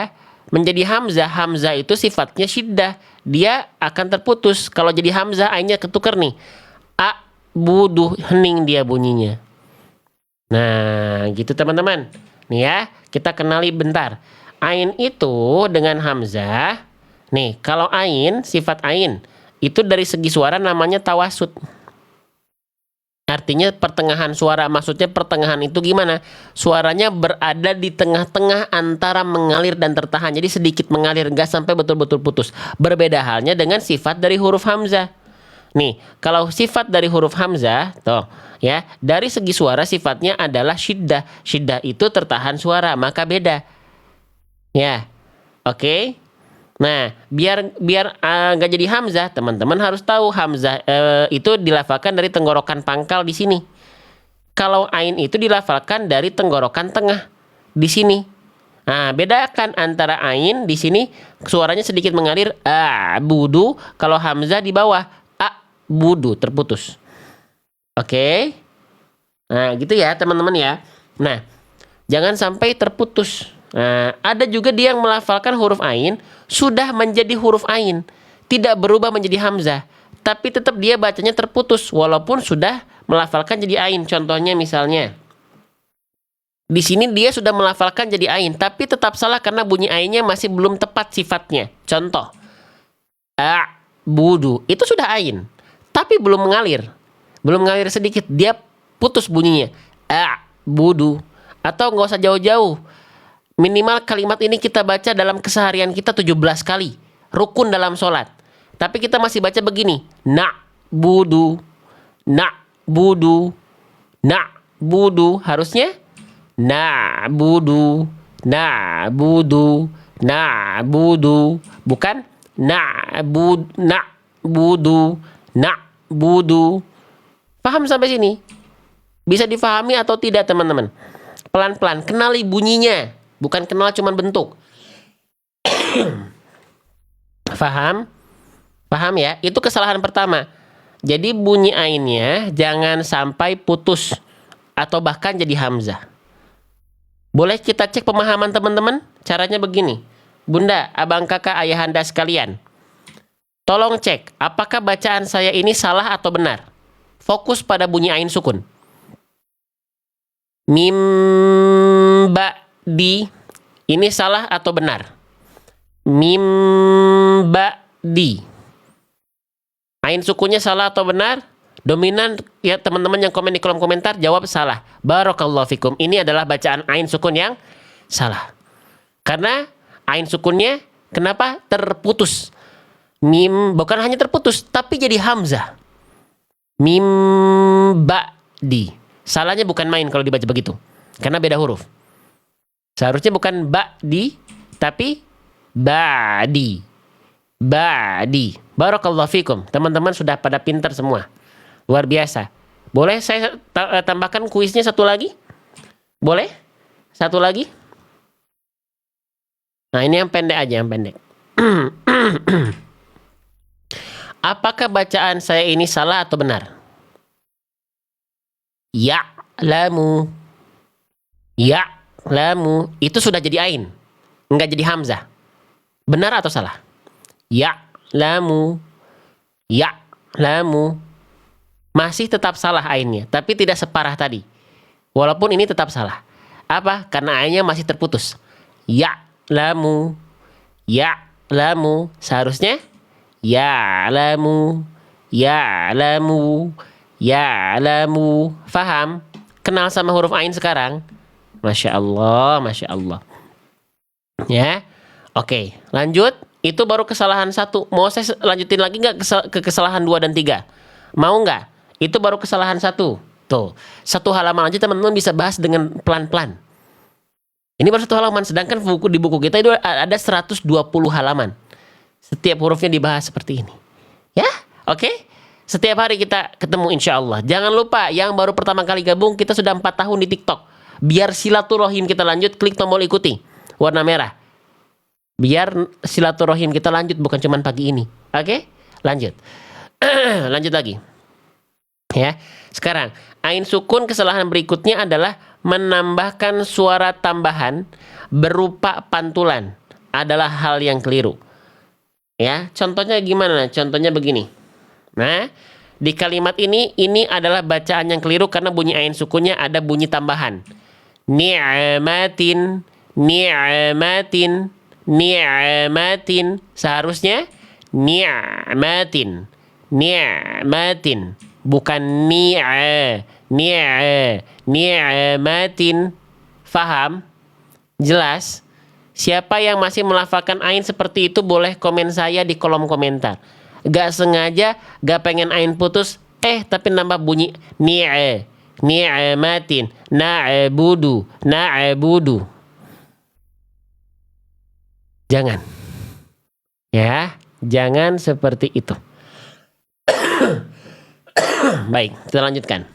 menjadi hamzah, hamzah itu sifatnya syiddah. Dia akan terputus. Kalau jadi hamzah, ainnya ketukar nih. Budu, hening dia bunyinya. Nah, gitu teman-teman. Nih ya, kita kenali bentar. Ain itu dengan hamzah. Nih, kalau ain, sifat ain, itu dari segi suara namanya tawasud. Artinya pertengahan suara. Maksudnya pertengahan itu gimana? Suaranya berada di tengah-tengah antara mengalir dan tertahan. Jadi sedikit mengalir, nggak sampai betul-betul putus. Berbeda halnya dengan sifat dari huruf hamzah. Nih, kalau sifat dari huruf hamzah, tuh, ya, dari segi suara sifatnya adalah syiddah. Syiddah itu tertahan suara, maka beda. Ya, oke. Nah, biar nggak jadi hamzah, teman-teman harus tahu hamzah itu dilafalkan dari tenggorokan pangkal di sini. Kalau ain itu dilafalkan dari tenggorokan tengah di sini. Nah, bedakan antara ain di sini suaranya sedikit mengalir, budu. Kalau hamzah di bawah, budu, terputus. Oke. Nah, gitu ya teman-teman ya. Nah, jangan sampai terputus. Nah, ada juga dia yang melafalkan huruf ain sudah menjadi huruf ain, tidak berubah menjadi hamzah, tapi tetap dia bacanya terputus walaupun sudah melafalkan jadi ain. Contohnya misalnya di sini dia sudah melafalkan jadi ain, tapi tetap salah karena bunyi ainnya masih belum tepat sifatnya. Contoh, budu itu sudah ain, tapi belum mengalir sedikit, dia putus bunyinya. Budu. Atau nggak usah jauh-jauh, minimal kalimat ini kita baca dalam keseharian kita 17 kali, rukun dalam sholat, tapi kita masih baca begini, budu, budu, budu. Harusnya budu, budu, budu, bukan budu, budu. Paham sampai sini? Bisa difahami atau tidak teman-teman? Pelan-pelan, kenali bunyinya. Bukan kenal cuman bentuk. Paham? Paham ya? Itu kesalahan pertama. Jadi bunyi ainnya jangan sampai putus. Atau bahkan jadi hamzah. Boleh kita cek pemahaman teman-teman? Caranya begini. Bunda, abang kakak, ayahanda sekalian. Tolong cek, apakah bacaan saya ini salah atau benar? Fokus pada bunyi ain sukun. Mim ba di, ini salah atau benar? Mim ba di. Ain sukunnya salah atau benar? Dominan ya teman-teman yang komen di kolom komentar jawab salah. Barakallahu fikum. Ini adalah bacaan ain sukun yang salah. Karena ain sukunnya kenapa terputus? Mim bukan hanya terputus tapi jadi hamzah. Mim ba di. Salahnya bukan main kalau dibaca begitu. Karena beda huruf. Seharusnya bukan ba di tapi ba di. Ba di. Barakallahu fikum. Teman-teman sudah pada pintar semua. Luar biasa. Boleh saya tambahkan kuisnya satu lagi? Boleh? Satu lagi? Nah, ini yang pendek aja, yang pendek. Apakah bacaan saya ini salah atau benar? Ya'lamu. Ya'lamu. Itu sudah jadi ain. Enggak jadi hamzah. Benar atau salah? Ya'lamu. Ya'lamu. Masih tetap salah ainnya, tapi tidak separah tadi. Walaupun ini tetap salah. Apa? Karena ainnya masih terputus. Ya'lamu. Ya'lamu. Seharusnya ya'lamu. Ya'lamu. Ya'lamu. Faham? Kenal sama huruf ain sekarang? Masya Allah, Masya Allah. Ya, oke, lanjut. Itu baru kesalahan 1. Mau saya lanjutin lagi nggak ke kesalahan 2 dan 3? Mau nggak? Itu baru kesalahan 1. Tuh, 1 halaman aja teman-teman bisa bahas dengan pelan-pelan. Ini baru 1 halaman, sedangkan di buku kita itu ada 120 halaman. Setiap hurufnya dibahas seperti ini. Ya, oke? Setiap hari kita ketemu insya Allah. Jangan lupa, yang baru pertama kali gabung, kita sudah 4 tahun di TikTok. Biar silaturahim kita lanjut, klik tombol ikuti. Warna merah. Biar silaturahim kita lanjut, bukan cuma pagi ini. Oke? Lanjut. Lanjut lagi. Ya, sekarang ain sukun kesalahan berikutnya adalah menambahkan suara tambahan berupa pantulan adalah hal yang keliru. Ya, contohnya gimana? Contohnya begini. Nah, di kalimat ini adalah bacaan yang keliru karena bunyi ain sukunnya ada bunyi tambahan. Ni'matin, ni'matin, ni'matin. Seharusnya ni'matin, ni'matin. Bukan ni'matin. Faham? Jelas? Siapa yang masih melafalkan ain seperti itu boleh komen saya di kolom komentar. Gak sengaja, gak pengen ain putus, tapi nambah bunyi ni'matin, na'budu. Jangan. Ya, jangan seperti itu. Baik, kita lanjutkan.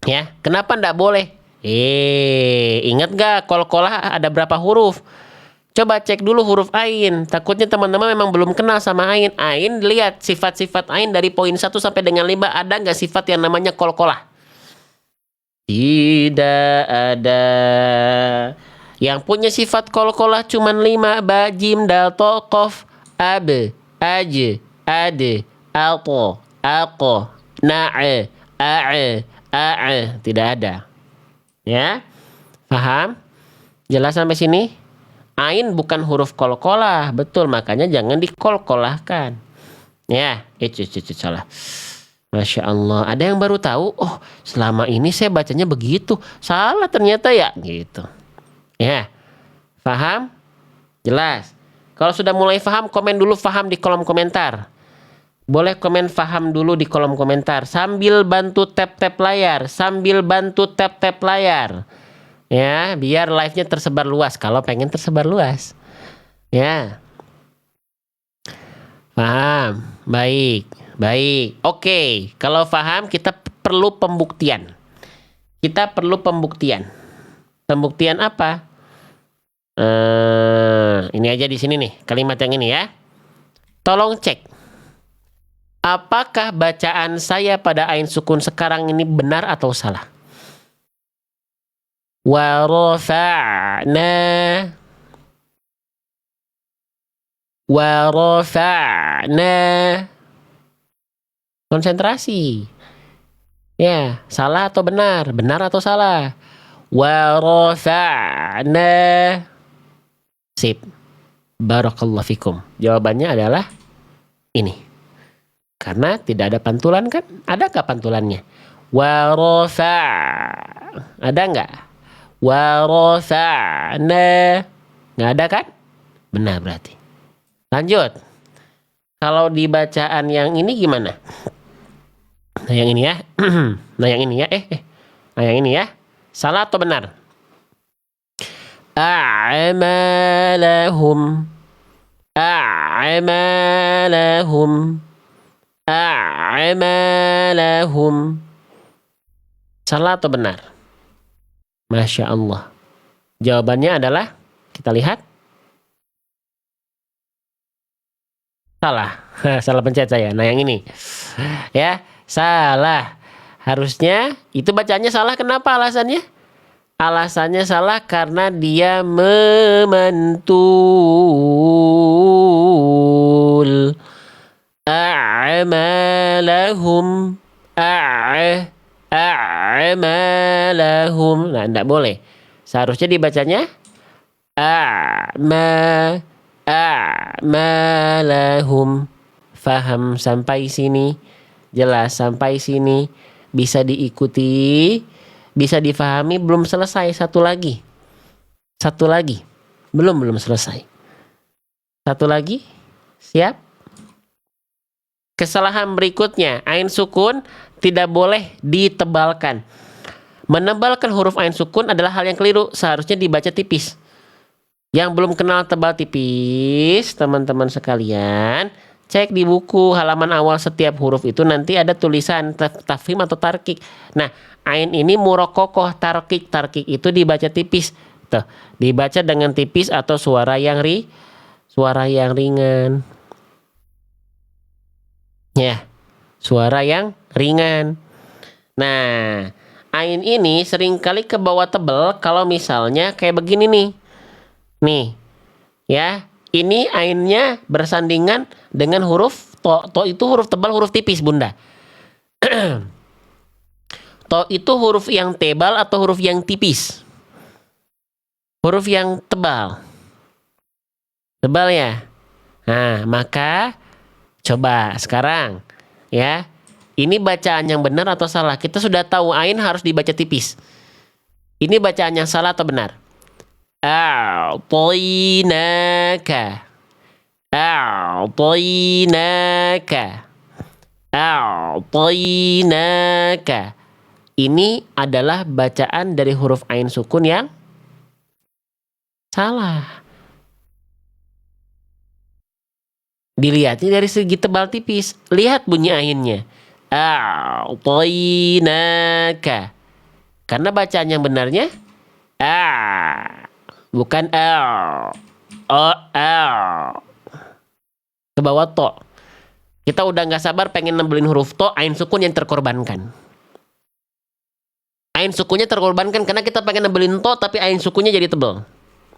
Ya, kenapa ndak boleh? Ingat gak kol-kolah ada berapa huruf? Coba cek dulu huruf ain. Takutnya teman-teman memang belum kenal sama ain. Ain, lihat sifat-sifat ain dari poin 1 sampai dengan 5. Ada nggak sifat yang namanya kol-kolah? Tidak ada. Yang punya sifat kol-kolah cuma 5. Ba, jim, dal, to, kof, ab, aj, ade, alto, alko, na'e, a'e. Tidak ada. Ya, paham? Jelas sampai sini? Ain bukan huruf kol-kolah, betul, makanya jangan dikol-kolahkan. Ya, itu salah. Masya Allah, ada yang baru tahu, oh selama ini saya bacanya begitu, salah ternyata ya, gitu. Ya, paham? Jelas. Kalau sudah mulai paham, komen dulu paham di kolom komentar. Boleh komen paham dulu di kolom komentar, sambil bantu tap-tap layar, Ya, biar live-nya tersebar luas kalau pengen tersebar luas. Ya. Paham? Baik. Oke, kalau paham kita perlu pembuktian. Kita perlu pembuktian. Pembuktian apa? Ini aja di sini nih, kalimat yang ini ya. Tolong cek. Apakah bacaan saya pada ain sukun sekarang ini benar atau salah? Wa rafa'na. Wa rafa'na. Konsentrasi. Ya, salah atau benar? Benar atau salah? Wa rafa'na. Sip. Barakallahu fikum. Jawabannya adalah ini. Karena tidak ada pantulan kan? Adakah pantulannya? Wa rafa'. Ada nggak? Wa rafa'na. Nggak ada kan? Benar berarti. Lanjut. Kalau di bacaan yang ini gimana? Nah yang ini ya. Nah yang ini ya. Nah yang ini ya. Salah atau benar? A'malahum. A'malahum. A'malahum. Salah atau benar? Masya Allah. Jawabannya adalah, kita lihat. Salah. Salah pencet saya. Nah yang ini. Ya, salah. Harusnya itu bacanya salah. Kenapa alasannya? Alasannya salah karena dia memantul. A'malahum. A'malahum. Nah, enggak boleh. Seharusnya dibacanya a'malahum. Faham sampai sini? Jelas sampai sini? Bisa diikuti? Bisa difahami? Belum selesai. Satu lagi. Belum selesai. Satu lagi. Siap? Kesalahan berikutnya, ain sukun tidak boleh ditebalkan. Menebalkan huruf ain sukun adalah hal yang keliru. Seharusnya dibaca tipis. Yang belum kenal tebal tipis, teman-teman sekalian, cek di buku halaman awal setiap huruf itu nanti ada tulisan tafhim atau tarkik. Nah, ain ini murokokoh, tarkik itu dibaca tipis. Tuh, dibaca dengan tipis atau suara yang ringan. Ya, suara yang ringan. Nah, ain ini seringkali ke bawah tebal kalau misalnya kayak begini nih. Nih, ya, ini ainnya bersandingan dengan huruf to. To itu huruf tebal, huruf tipis, Bunda. To itu huruf yang tebal atau huruf yang tipis? Huruf yang tebal. Tebal ya? Nah, maka coba sekarang ya. Ini bacaan yang benar atau salah? Kita sudah tahu ain harus dibaca tipis. Ini bacaan yang salah atau benar? A'tainaka. A'tainaka. A'tainaka. Ini adalah bacaan dari huruf ain sukun yang salah. Dilihatnya dari segi tebal tipis. Lihat bunyi ainnya. A'tainaka. Karena bacaan yang benarnya bukan ke bawah to. Kita udah nggak sabar pengen nembelin huruf to, ain sukun yang terkorbankan. Ain sukunnya terkorbankan karena kita pengen nembelin to, tapi ain sukunnya jadi tebal.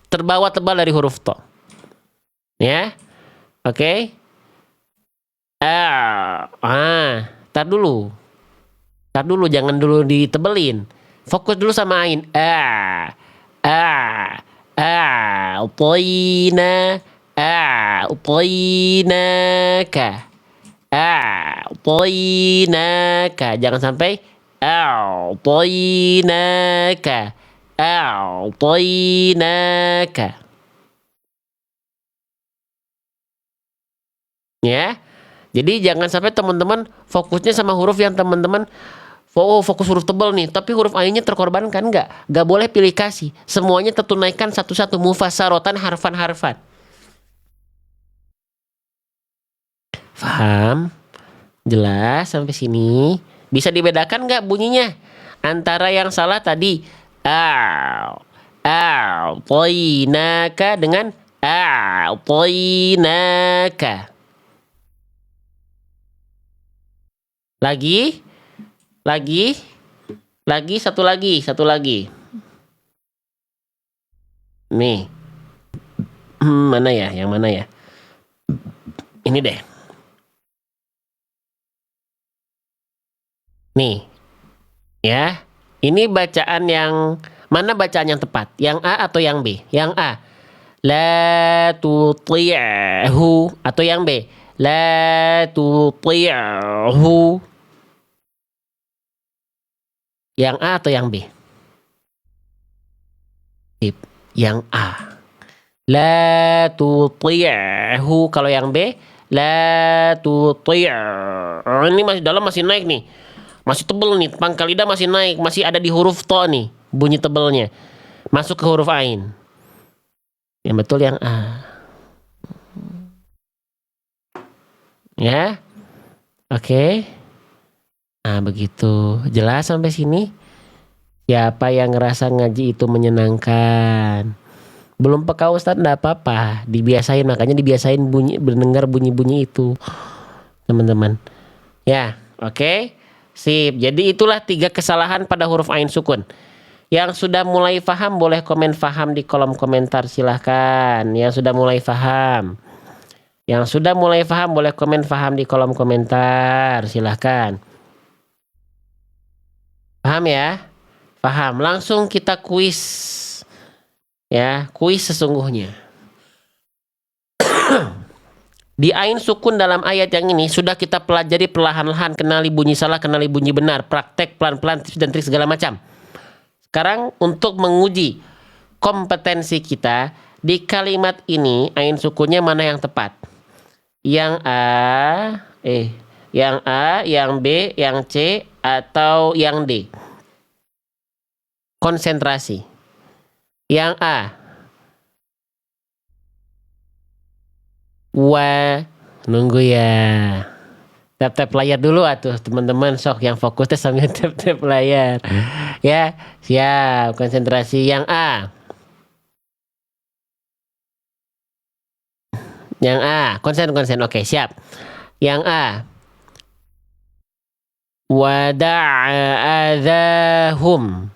Terbawa tebal dari huruf to. Ya. Oke. Tar dulu, jangan dulu ditebelin. Fokus dulu sama ain. A'tainaka. Jangan sampai a'tainaka. Ya. Jadi jangan sampai teman-teman fokusnya sama huruf yang teman-teman fokus huruf tebal nih, tapi huruf ainnya terkorbankan. Nggak boleh pilih kasih. Semuanya tertunaikan satu-satu, mufasarotan, harfan-harfan. Faham? Jelas sampai sini? Bisa dibedakan nggak bunyinya? Antara yang salah tadi a'tainaka dengan a'tainaka. Lagi, lagi, satu lagi. Nih, mana ya? Yang mana ya? Ini deh. Nih, ya. Ini bacaan yang mana bacaan yang tepat? Yang A atau yang B? Yang A. La tuti'hu atau yang B? La tuti'hu. Yang A atau yang B? Tip. Yang A. La tuti'hu. Kalau yang B, la tuti'hu. Ini masih dalam, masih naik nih. Masih tebel nih, pangkal lidah masih naik, masih ada di huruf to nih, bunyi tebelnya. Masuk ke huruf ain. Yang betul yang A. Ya. Oke. Nah, begitu. Jelas sampai sini? Siapa yang ngerasa ngaji itu menyenangkan? Belum peka Ustadz, enggak apa-apa. Dibiasain, makanya dibiasain mendengar bunyi-bunyi itu. Teman-teman. Ya, oke. Sip, jadi itulah 3 kesalahan pada huruf ain sukun. Yang sudah mulai paham boleh komen paham di kolom komentar, silahkan. Yang sudah mulai paham boleh komen paham di kolom komentar, silahkan. Paham ya? Paham, langsung kita kuis. Ya, kuis sesungguhnya. Di ain sukun dalam ayat yang ini sudah kita pelajari perlahan-lahan, kenali bunyi salah, kenali bunyi benar, praktek pelan-pelan, tips dan trik segala macam. Sekarang untuk menguji kompetensi kita di kalimat ini, ain sukunnya mana yang tepat? Yang A, yang B, yang C, atau yang D? Konsentrasi. Yang A. Nunggu ya. Tap-tap layar dulu atuh teman-teman, sok yang fokusnya sambil tap-tap layar. Ya, siap, konsentrasi. Yang A. Yang A, konsen. Oke, siap. Yang A. Wada'adzahum.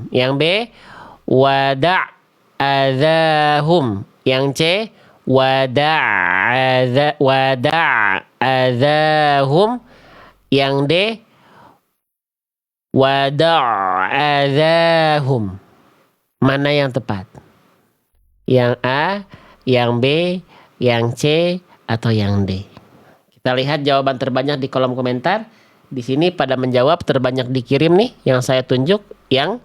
Yang B. Wada'adzahum. Yang C. Wada'adzahum. Yang D. Wada'adzahum. Mana yang tepat? Yang A, yang B, yang C, atau yang D? Kita lihat jawaban terbanyak di kolom komentar. Di sini pada menjawab terbanyak dikirim nih, yang saya tunjuk yang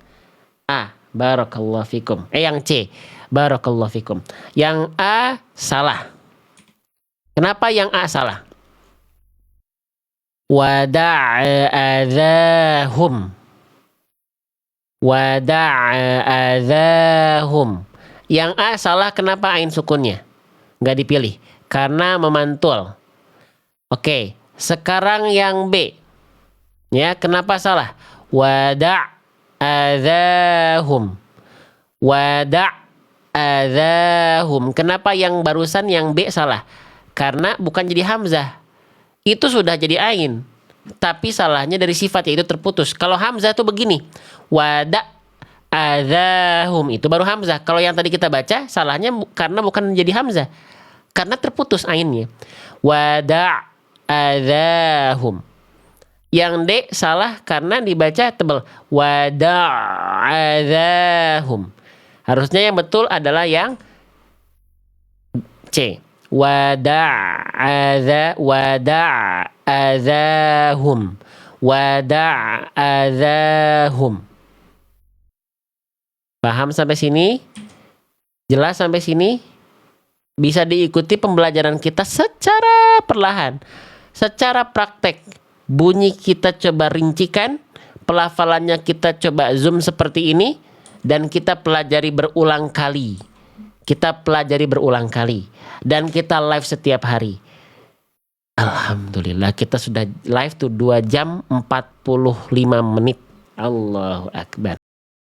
A. Barakallahu fikum. Yang C. Barakallahu fikum. Yang A salah. Kenapa yang A salah? Wada'adzahum. Yang A salah, kenapa ain sukunnya nggak dipilih? Karena memantul. Oke, sekarang yang B. Ya, kenapa salah? Wada'adzahum. Kenapa yang barusan yang B salah? Karena bukan jadi hamzah. Itu sudah jadi ain. Tapi salahnya dari sifat, yaitu terputus. Kalau hamzah tuh begini. Wada'adzahum, itu baru hamzah. Kalau yang tadi kita baca, salahnya karena bukan jadi hamzah. Karena terputus ainnya. Wada'adzahum. Yang D salah karena dibaca tebal. Wada'adzahum. Harusnya yang betul adalah yang C. Wada'adzahum. Paham sampai sini? Jelas sampai sini? Bisa diikuti pembelajaran kita secara perlahan, secara praktek. Bunyi kita coba rincikan, pelafalannya kita coba zoom seperti ini, dan kita pelajari berulang kali. Dan kita live setiap hari. Alhamdulillah kita sudah live tuh 2 jam 45 menit. Allahu Akbar.